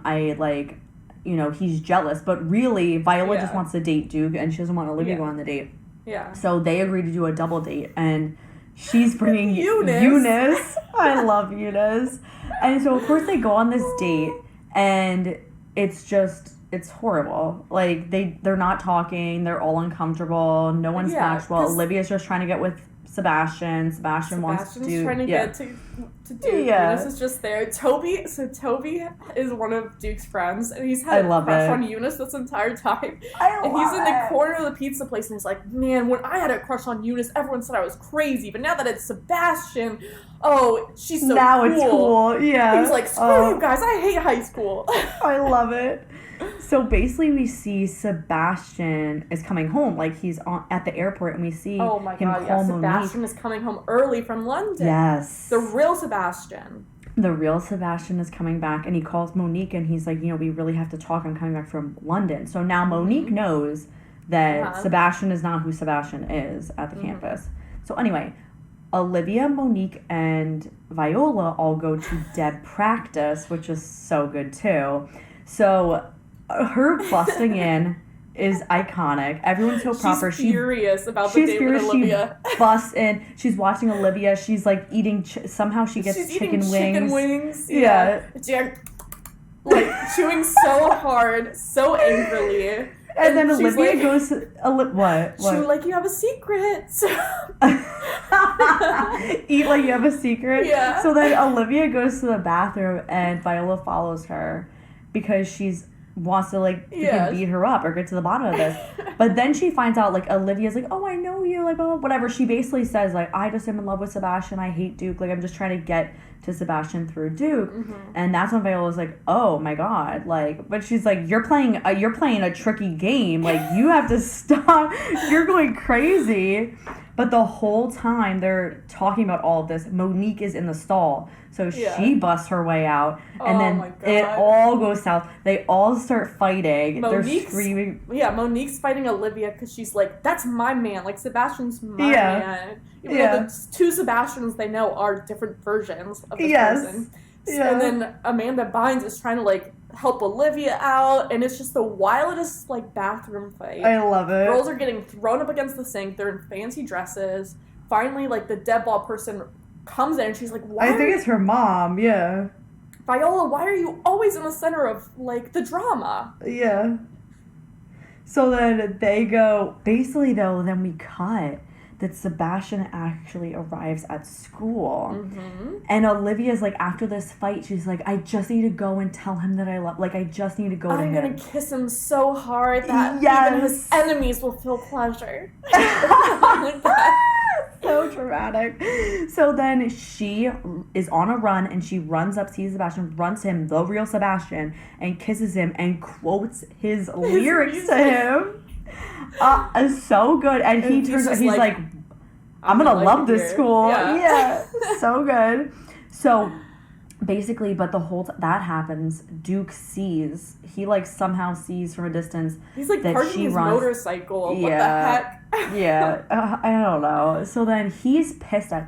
you know, he's jealous. But really, Viola just wants to date Duke, and she doesn't want Olivia to go on the date. Yeah. So they agree to do a double date, and she's bringing Eunice. I love Eunice. And so, of course, they go on this date, and it's horrible. Like, they're not talking. They're all uncomfortable. No one's matched well. Olivia's just trying to get with Sebastian. Sebastian's wants to trying to get to Duke. Yeah. Eunice is just there. Toby is one of Duke's friends, and he's had a crush on Eunice this entire time. And he's in the corner of the pizza place, and he's like, man, when I had a crush on Eunice, everyone said I was crazy, but now that it's Sebastian, oh, she's so now cool. It's cool, yeah. He's like, screw you guys, I hate high school. I love it. So basically, we see Sebastian is coming home. Like, he's at the airport, and we see him call Monique. Sebastian is coming home early from London. Yes. The real Sebastian. The real Sebastian is coming back, and he calls Monique, and he's like, you know, we really have to talk. I'm coming back from London. So now Monique knows that Sebastian is not who Sebastian is at the campus. So anyway, Olivia, Monique, and Viola all go to Deb practice, which is so good, too. So her busting in is iconic. Everyone's so proper. She's furious about the date with Olivia. She busts in. She's watching Olivia. She's like eating. Somehow she gets chicken wings. Chicken wings. Yeah. Like chewing so hard, so angrily. And then Olivia goes. What? Chew like you have a secret. Eat like you have a secret. Yeah. So then Olivia goes to the bathroom, and Viola follows her because she's wants to like beat her up or get to the bottom of this. But then she finds out like Olivia's like, oh, I know you, like, oh, whatever. She basically says like, I just am in love with Sebastian. I hate Duke. Like, I'm just trying to get to Sebastian through Duke. And that's when Viola's like, oh my God, like, but she's like, you're playing a tricky game. Like, you have to stop. You're going crazy. But the whole time they're talking about all of this, Monique is in the stall. So she busts her way out. And then it all goes south. They all start fighting. They're screaming. Yeah, Monique's fighting Olivia because she's like, that's my man. Like, Sebastian's my man. Even though the two Sebastians they know are different versions of this person. And then Amanda Bynes is trying to, like, help Olivia out, and it's just the wildest, like, bathroom fight. I love it. Girls are getting thrown up against the sink. They're in fancy dresses. Finally, like, the dead ball person comes in, and she's like, I think it's her mom, yeah. Viola, why are you always in the center of, like, the drama? Yeah. So then they go, basically, though, then we cut that Sebastian actually arrives at school. And Olivia's like, after this fight, she's like, I just need to go and tell him that I love, like, I just need to go to him. I'm gonna kiss him so hard that even his enemies will feel pleasure. So dramatic. So then she is on a run, and she runs up, sees Sebastian, runs to him, the real Sebastian, and kisses him and quotes his lyrics to him. So good. And he turns out, he's like, I'm gonna love this school. Yeah. So good. So basically, but the whole that happens, Duke sees, he like somehow sees from a distance. He's like that parking his motorcycle. What the heck? I don't know. So then he's pissed at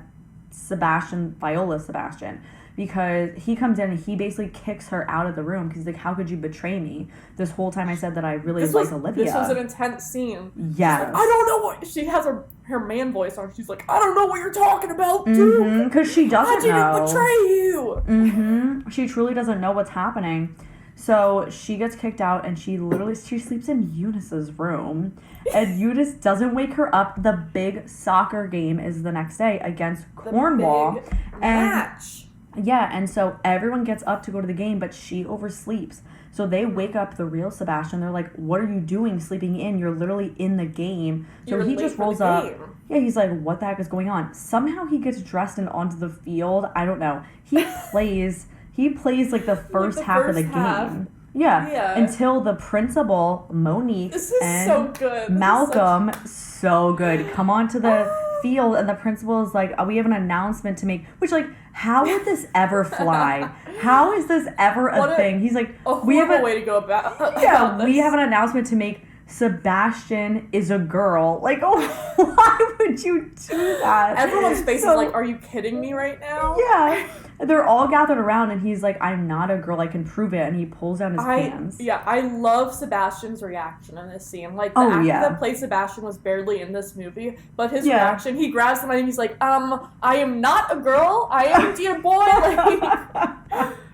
Viola Sebastian, because he comes in and he basically kicks her out of the room because he's like, how could you betray me? This whole time I said that I really like Olivia. This was an intense scene. Yes. Like, I don't know what... She has her man voice on. She's like, I don't know what you're talking about, dude. Because she doesn't know. I didn't betray you. She truly doesn't know what's happening. So she gets kicked out, and she sleeps in Eunice's room. And Eunice doesn't wake her up. The big soccer game is the next day against Cornwall. The big match. Yeah, and so everyone gets up to go to the game, but she oversleeps. So they wake up the real Sebastian. They're like, what are you doing sleeping in? You're literally in the game. So he just rolls up. Yeah, he's like, what the heck is going on? Somehow he gets dressed and onto the field. I don't know. He plays like the first half of the game. Yeah. Until the principal, Monique, and Malcolm, so good, come onto the field, and the principal is like, we have an announcement to make, which, like, how would this ever fly? How is this ever a thing? He's like, we have a way to go about we have an announcement to make Sebastian is a girl. Like, oh, why would you do that? Everyone's face is like, are you kidding me right now? Yeah. They're all gathered around, and he's like, I'm not a girl, I can prove it, and he pulls down his pants. Yeah, I love Sebastian's reaction in this scene. Like, the actor that played Sebastian was barely in this movie, but his reaction, he grabs somebody and he's like, I am not a girl, I am a dear boy, like,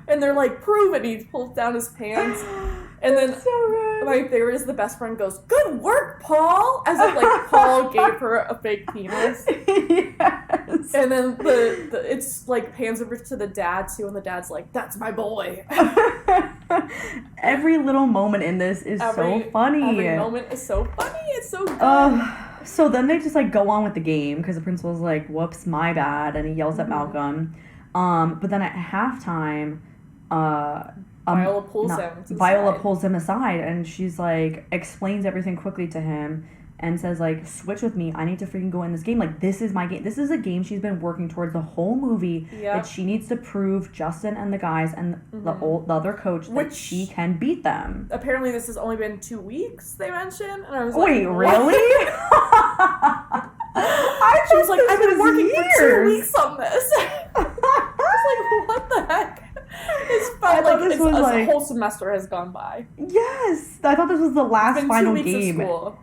and they're like, prove it, and he pulls down his pants. And then my favorite is the best friend goes, good work, Paul! As if, like, Paul gave her a fake penis. Yes. And then it's, like, pans over to the dad, too, and the dad's like, that's my boy. Every little moment in this is so funny. Every moment is so funny. It's so good. So then they just, like, go on with the game, because the principal's like, whoops, my bad, and he yells at Malcolm. But then at halftime, Viola pulls him aside, and she's like, explains everything quickly to him and says, like, switch with me, I need to freaking go in this game, like, this is my game, this is a game she's been working towards the whole movie, that she needs to prove Justin and the guys and the other coach that she can beat them. Apparently this has only been 2 weeks, they mentioned, and I was wait, like, really? She was like, I've been working for 2 weeks on this. I was like, what the heck? It's fun. A whole semester has gone by. Yes, I thought this was the last final game. 2 weeks of school.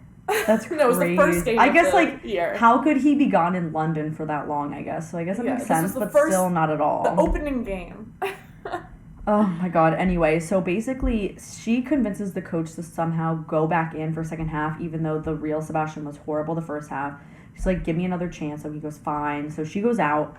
That's crazy. No, it was the first game. I guess, of like, the year. How could he be gone in London for that long? I guess so. I guess it makes sense, but still not at all. The opening game. Oh my god. Anyway, so basically, she convinces the coach to somehow go back in for second half, even though the real Sebastian was horrible the first half. She's like, give me another chance. So he goes, fine. So she goes out.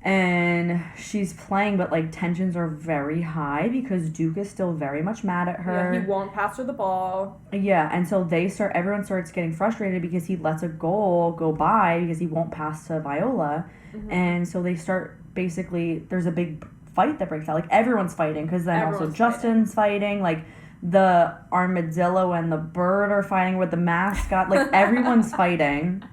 And she's playing, but, like, tensions are very high because Duke is still very much mad at her. Yeah, he won't pass her the ball. Yeah, and so everyone starts getting frustrated because he lets a goal go by because he won't pass to Viola. And so they start, basically, there's a big fight that breaks out. Like, everyone's fighting because then also Justin's fighting. Like, the armadillo and the bird are fighting with the mascot. Like, everyone's fighting.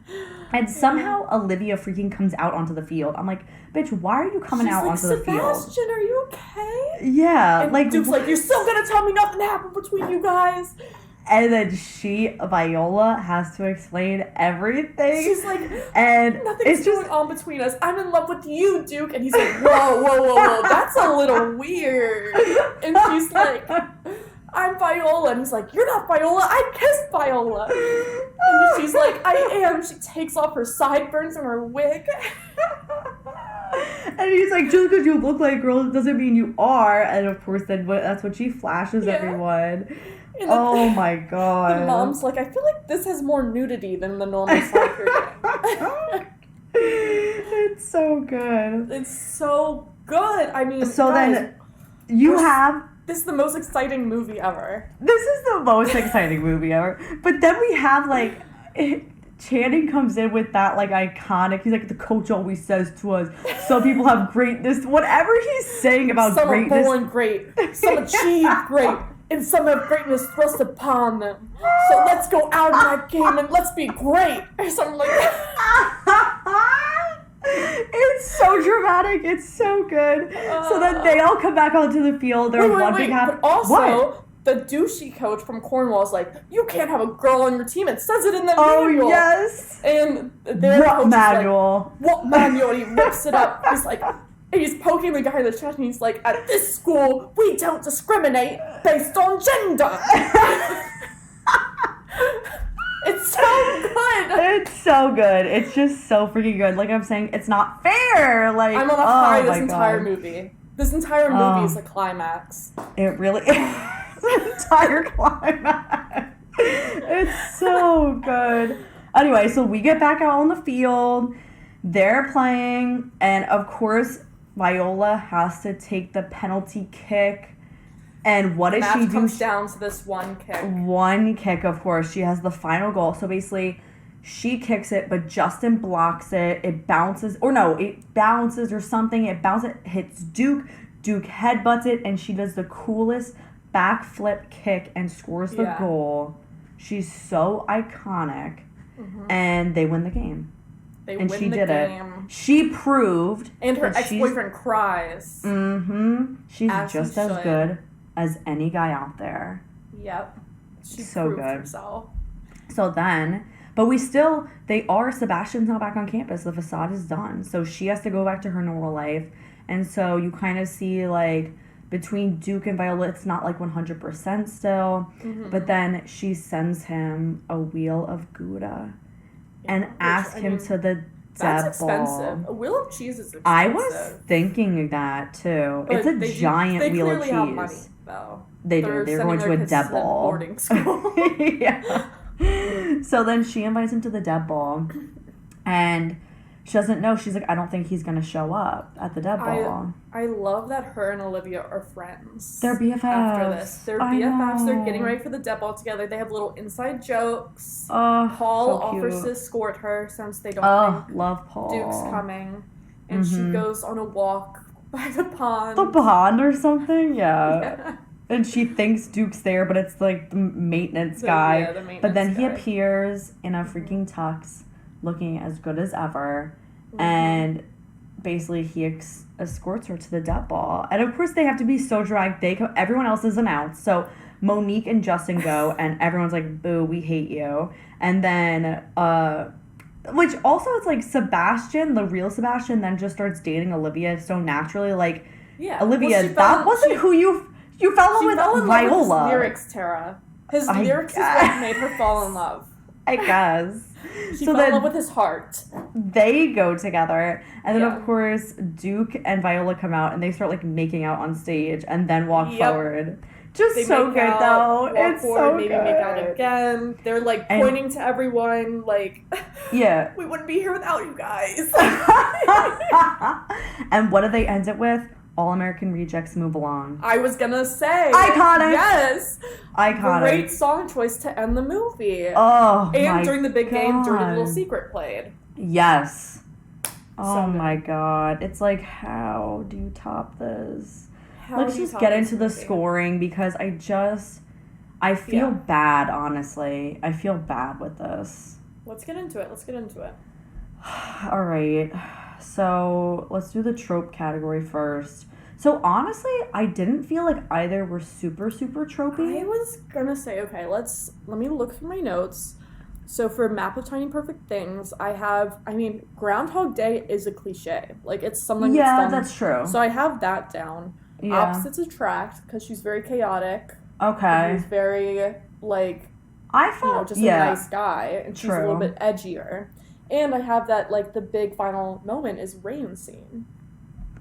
And somehow Olivia freaking comes out onto the field. I'm like, bitch, why are you coming out onto the field? Sebastian, are you okay? Yeah. And like, Duke's like, you're still gonna tell me nothing happened between you guys? And then Viola has to explain everything. She's like, and nothing's going on between us. I'm in love with you, Duke. And he's like, whoa, that's a little weird. And she's like, I'm Viola. And he's like, you're not Viola. I kissed Viola. And she's like, I am. She takes off her sideburns and her wig. And he's like, just because you look like a girl doesn't mean you are. And of course, then that's what she flashes everyone. Oh my god. The mom's like, I feel like this has more nudity than the normal soccer game. It's so good. It's so good. I mean, so guys, then you have... This is the most exciting movie ever. This is the most exciting movie ever. But then we have, like, Channing comes in with that, like, iconic, he's like, the coach always says to us, some people have greatness, whatever he's saying about some greatness. Some are born great, some achieve great, and some have greatness thrust upon them. So let's go out in that game and let's be great, or something like that. It's so dramatic. It's so good. So then they all come back onto the field. They're wait. But also, the douchey coach from Cornwall's like, you can't have a girl on your team. It says it in the manual. Oh, yes. And their what manual? Like, what manual? And he rips it up. He's like, and he's poking the guy in the chest, and he's like, at this school, we don't discriminate based on gender. It's so good. It's so good. It's just so freaking good. Like I'm saying, it's not fair. Like I'm on a high this entire movie. This entire movie is a climax. It really is. The entire climax. It's so good. Anyway, so we get back out on the field. They're playing, and of course, Viola has to take the penalty kick. And what does she do? Comes down to this one kick. One kick, of course. She has the final goal. So basically, she kicks it, but Justin blocks it. It bounces, it bounces or something. It bounces, hits Duke. Duke headbutts it, and she does the coolest backflip kick and scores the goal. She's so iconic. Mm-hmm. And they win the game. She did it. She proved. And her ex-boyfriend cries. Mm-hmm. She's just as good as any guy out there. Yep. She so proved good. herself. So then, but Sebastian's not back on campus. The facade is done. So she has to go back to her normal life. And so you kind of see, like, between Duke and Viola, it's not, like, 100% still. Mm-hmm. But then she sends him a wheel of Gouda and asks him to the that's expensive. A wheel of cheese is expensive. I was thinking that, too. But it's a giant wheel of cheese. They clearly have money, though. They do. They're going to a deb ball. Boarding school. Yeah. So then she invites him to the deb ball, and she doesn't know. She's like, I don't think he's going to show up at the deb ball. I love that her and Olivia are friends. They're BFFs. After this. They're BFFs. They're getting ready for the deb ball together. They have little inside jokes. Paul offers to escort her since they don't think love Paul. Duke's coming. And she goes on a walk by the pond. The pond or something? Yeah. And she thinks Duke's there, but it's like the maintenance guy. Yeah, the maintenance but then he guy. appears in a freaking tux, looking as good as ever. And basically he escorts her to the deb ball. And of course they have to be so dragged. Everyone else is announced. So Monique and Justin go, and everyone's like, boo, we hate you. And then, which also it's like Sebastian, the real Sebastian, then just starts dating Olivia so naturally. Like, Olivia, that wasn't who you fell in love with Viola. With his lyrics, Tara. His lyrics is what made her fall in love. I guess. She fell in love with his heart. They go together. And then, of course, Duke and Viola come out, and they start, like, making out on stage and then walk forward. Just so good, though. It's so good. Maybe make out again. They're, like, pointing to everyone, like, we wouldn't be here without you guys. And what do they end it with? All American Rejects Move Along. I was gonna say. Iconic. Yes. Iconic. Great song choice to end the movie. Oh, and during the big game, Dirty Little Secret played. Yes. Oh my God. It's like, how do you top this? Let's just get into the scoring, because I feel bad, honestly. I feel bad with this. Let's get into it. All right. So let's do the trope category first. So honestly, I didn't feel like either were super, super tropey. I was gonna say, okay, let me look through my notes. So for Map of Tiny Perfect Things, Groundhog Day is a cliche. Like, it's something that's done. That's true. So I have that down. Yeah. Opposites attract, because she's very chaotic. Okay. He's very, like, I felt, just a nice guy, and she's a little bit edgier. And I have that, like, the big final moment is rain scene.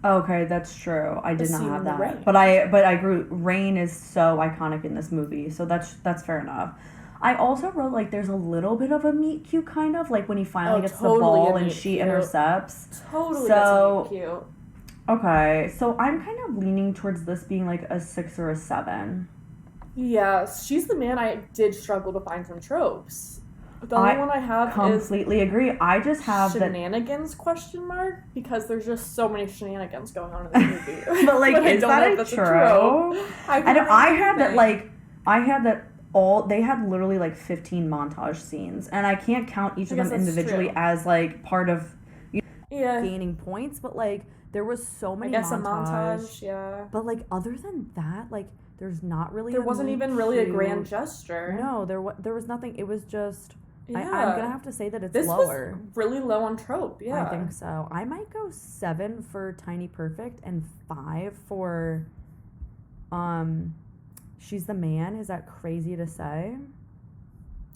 Okay, that's true. I did not have that. But I agree. Rain is so iconic in this movie, so that's fair enough. I also wrote, like, there's a little bit of a meet cute, kind of, like when he finally gets the ball and she intercepts. Totally gets a meet cute. Okay, so I'm kind of leaning towards this being like a 6 or a 7. Yeah, She's the Man. I did struggle to find some tropes. The only one I have completely agree. I just have shenanigans ? Because there's just so many shenanigans going on in the movie. But like, is that true? I had that they had literally like 15 montage scenes, and I can't count each of them individually as like part of gaining points, but like there was so many. I guess a montage, yeah. But like other than that, like there's not really. There wasn't even really a grand gesture. No, there was nothing. It was just. Yeah. I'm gonna have to say that it's lower. Was really low on trope. Yeah, I think so. I might go 7 for Tiny Perfect and 5 for, She's the Man. Is that crazy to say?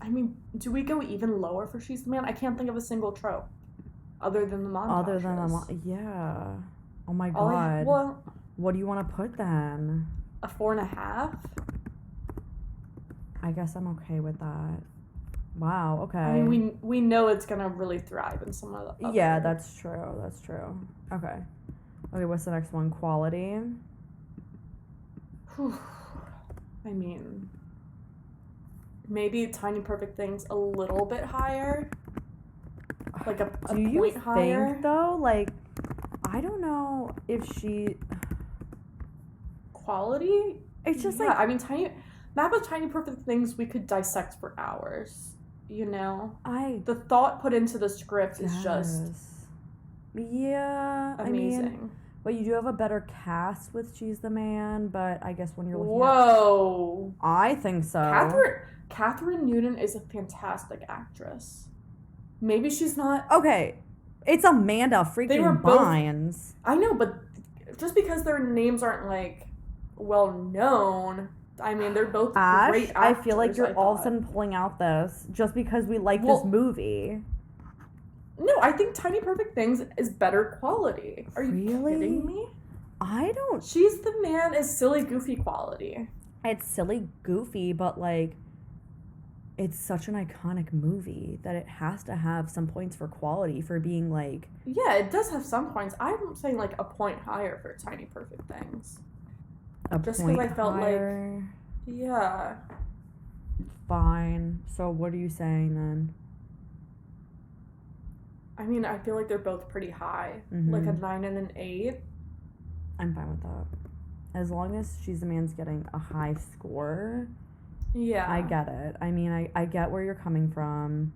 I mean, do we go even lower for She's the Man? I can't think of a single trope other than the montages. Yeah. Oh my God. What do you want to put then? A 4.5. I guess I'm okay with that. Wow, okay. I mean, we know it's gonna really thrive in some of the other... Yeah, that's true. Okay. Okay, what's the next one? Quality? I mean, maybe Tiny Perfect Things a little bit higher. Like a point higher. Do you think, though? Like, I don't know if she... Quality? It's just I mean, Map of Tiny Perfect Things we could dissect for hours. You know? The thought put into the script is just amazing. I mean, But you do have a better cast with She's the Man, but I guess when you're looking Whoa. I think so. Catherine Newton is a fantastic actress. Maybe she's not... Okay. It's Amanda freaking Bynes. I know, but just because their names aren't, like, well-known... I mean, they're both great actors, I feel like you're all of a sudden pulling out this just because we like this movie. No, I think Tiny Perfect Things is better quality. Are you kidding me? I don't... She's the Man is silly, goofy quality. It's silly, goofy, but, like, it's such an iconic movie that it has to have some points for quality for being, like... Yeah, it does have some points. I'm saying, like, a point higher for Tiny Perfect Things. Just because I felt like, yeah. Fine. So what are you saying then? I mean, I feel like they're both pretty high. Mm-hmm. Like a 9 and an 8. I'm fine with that. As long as She's the Man's getting a high score. Yeah. I get it. I mean, I get where you're coming from.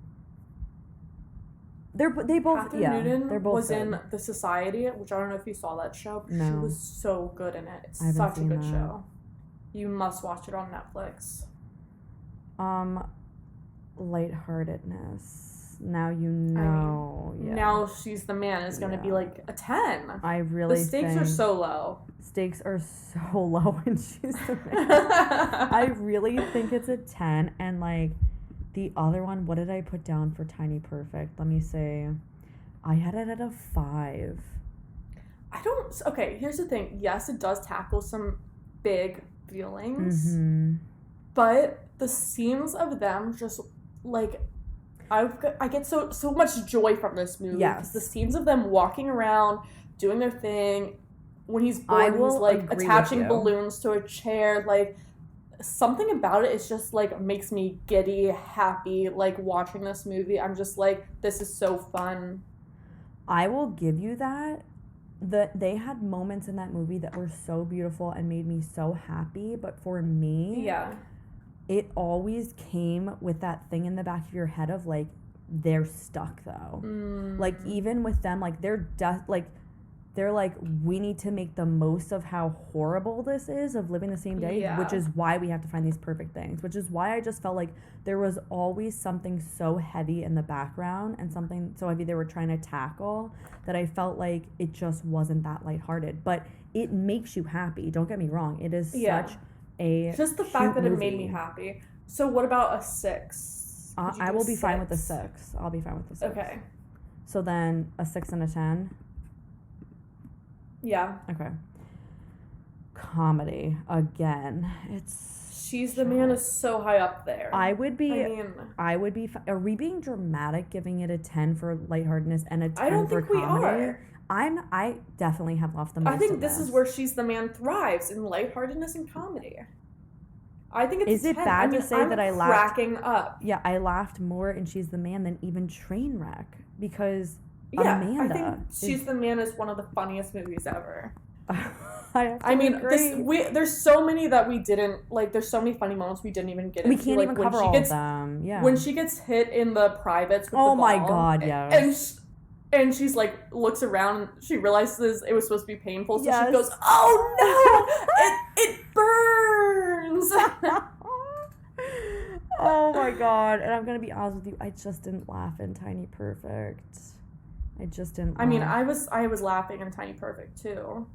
They both, Catherine Newton they're both was good. in The Society, which I don't know if you saw that show, but no. she was so good in it. It's such a good show. You must watch it on Netflix. Lightheartedness. Now you know. I mean, Now She's the Man is going to be like a 10. I really The stakes are so low. Stakes are so low in She's the Man. I really think it's a 10, and like... The other one, what did I put down for Tiny Perfect? Let me see. I had it at a 5. Okay, here's the thing. Yes, it does tackle some big feelings. Mm-hmm. But the scenes of them just, like, I get so much joy from this movie. Yes. The scenes of them walking around, doing their thing. When he's bored, he's, like, attaching balloons to a chair, like... Something about it is just, like, makes me giddy, happy, like, watching this movie. I'm just like, this is so fun. I will give you that. They had moments in that movie that were so beautiful and made me so happy. But for me, it always came with that thing in the back of your head of, like, they're stuck, though. Like, even with them, like, they're like, we need to make the most of how horrible this is of living the same day, which is why we have to find these perfect things, which is why I just felt like there was always something so heavy in the background and something so heavy they were trying to tackle that I felt like it just wasn't that lighthearted. But it makes you happy. Don't get me wrong. It is such a just the fact that it made me happy. So what about a 6? I will be fine with a 6. I'll be fine with a 6. Okay. So then a 6 and a 10. Yeah. Okay. Comedy. Again. She's the Man is so high up there. Are we being dramatic giving it a 10 for lightheartedness and a 10 for comedy? I don't think we are. I definitely have left the most. I think this is where She's the Man thrives, in lightheartedness and comedy. I think it's Is it 10. bad to say that I laughed? Cracking up. Yeah, I laughed more in She's the Man than even Trainwreck because I think She's the Man is one of the funniest movies ever. I mean, there's so many that we didn't, like, there's so many funny moments we didn't even get into. We can't even cover all of them. Yeah. When she gets hit in the privates with the ball. Oh my God, yes. And she's like, looks around and she realizes it was supposed to be painful. So yes. she goes, oh no, it burns. Oh my God. And I'm going to be honest with you, I just didn't laugh in Tiny Perfect. I just didn't laugh. I mean, I was laughing in Tiny Perfect too.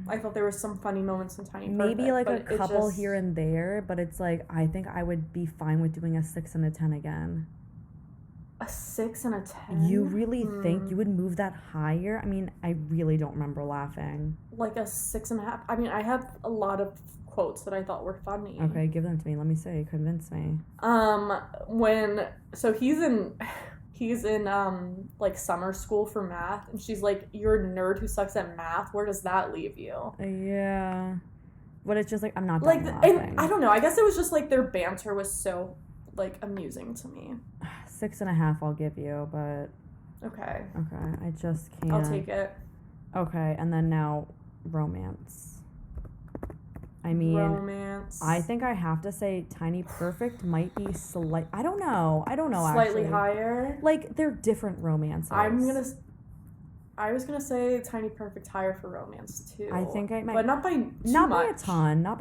I thought there were some funny moments in Tiny Perfect. Maybe like a couple here and there, but it's like, I think I would be fine with doing a 6 and a 10 again. A 6 and a 10? You really think you would move that higher? I mean, I really don't remember laughing. Like a 6.5. I mean, I have a lot of quotes that I thought were funny. Okay, give them to me. Let me see. Convince me. He's in like summer school for math, and she's like, "You're a nerd who sucks at math. Where does that leave you?" Yeah, but it's just like I'm not like, laughing. And I don't know. I guess it was just like their banter was so like amusing to me. 6.5, I'll give you, but okay. I just can't. I'll take it. Okay, and then now romance. I mean, romance. I think I have to say Tiny Perfect might be I don't know. Slightly actually. higher? Like, they're different romances. I was gonna say Tiny Perfect higher for romance too. I think I might, but not by not by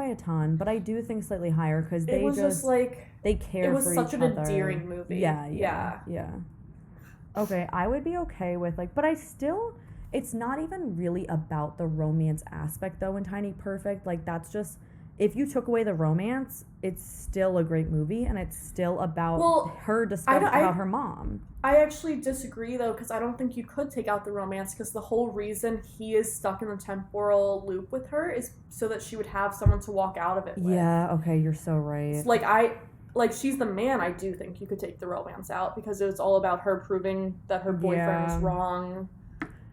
a ton, but I do think slightly higher because they just like they care for each other. It was such an endearing movie. Yeah. Okay, I would be okay with like, but I still, it's not even really about the romance aspect though in Tiny Perfect. Like that's just, if you took away the romance, it's still a great movie and it's still about her discovering about her mom. I actually disagree though, because I don't think you could take out the romance, because the whole reason he is stuck in the temporal loop with her is so that she would have someone to walk out of it with. Yeah, okay, you're so right. Like she's the man, I do think you could take the romance out, because it's all about her proving that her boyfriend is wrong.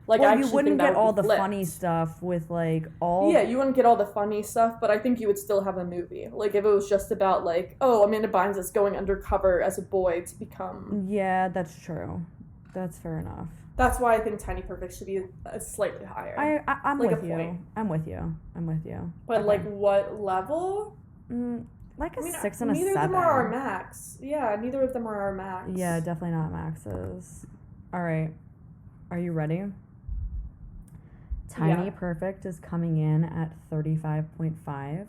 Like, well, you wouldn't get all the funny stuff with, like, all... Yeah, you wouldn't get all the funny stuff, but I think you would still have a movie. Like, if it was just about, like, oh, Amanda Bynes is going undercover as a boy to become... Yeah, that's true. That's fair enough. That's why I think Tiny Perfect should be slightly higher. I'm like with you. I'm with you. But, like, what level? Like a 6 and a 7. Neither of them are our max. Yeah, neither of them are our max. Yeah, definitely not maxes. All right. Are you ready? Tiny Perfect is coming in at 35.5,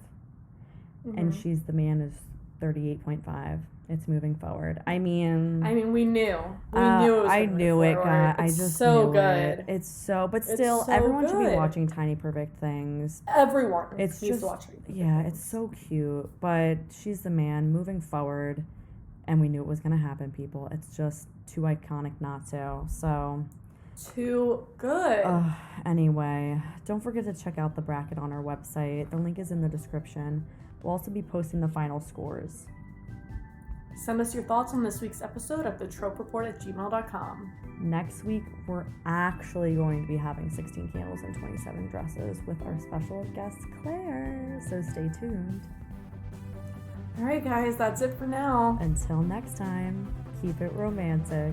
and She's the Man is 38.5. It's moving forward. I mean, we knew. We knew it was I knew it, guys. I just so knew good. It. It's so, but still, everyone should be watching Tiny Perfect things. Everyone. It's needs to watch it. Yeah, it's so cute. But She's the Man, moving forward, and we knew it was gonna happen. People, it's just too iconic not to. So. Too good. Anyway, don't forget to check out the bracket on our website. The link is in the description. We'll also be posting the final scores. Send us your thoughts on this week's episode at thetropereport@gmail.com. Next week, we're actually going to be having 16 Candles and 27 Dresses with our special guest, Claire. So stay tuned. All right, guys, that's it for now. Until next time, keep it romantic.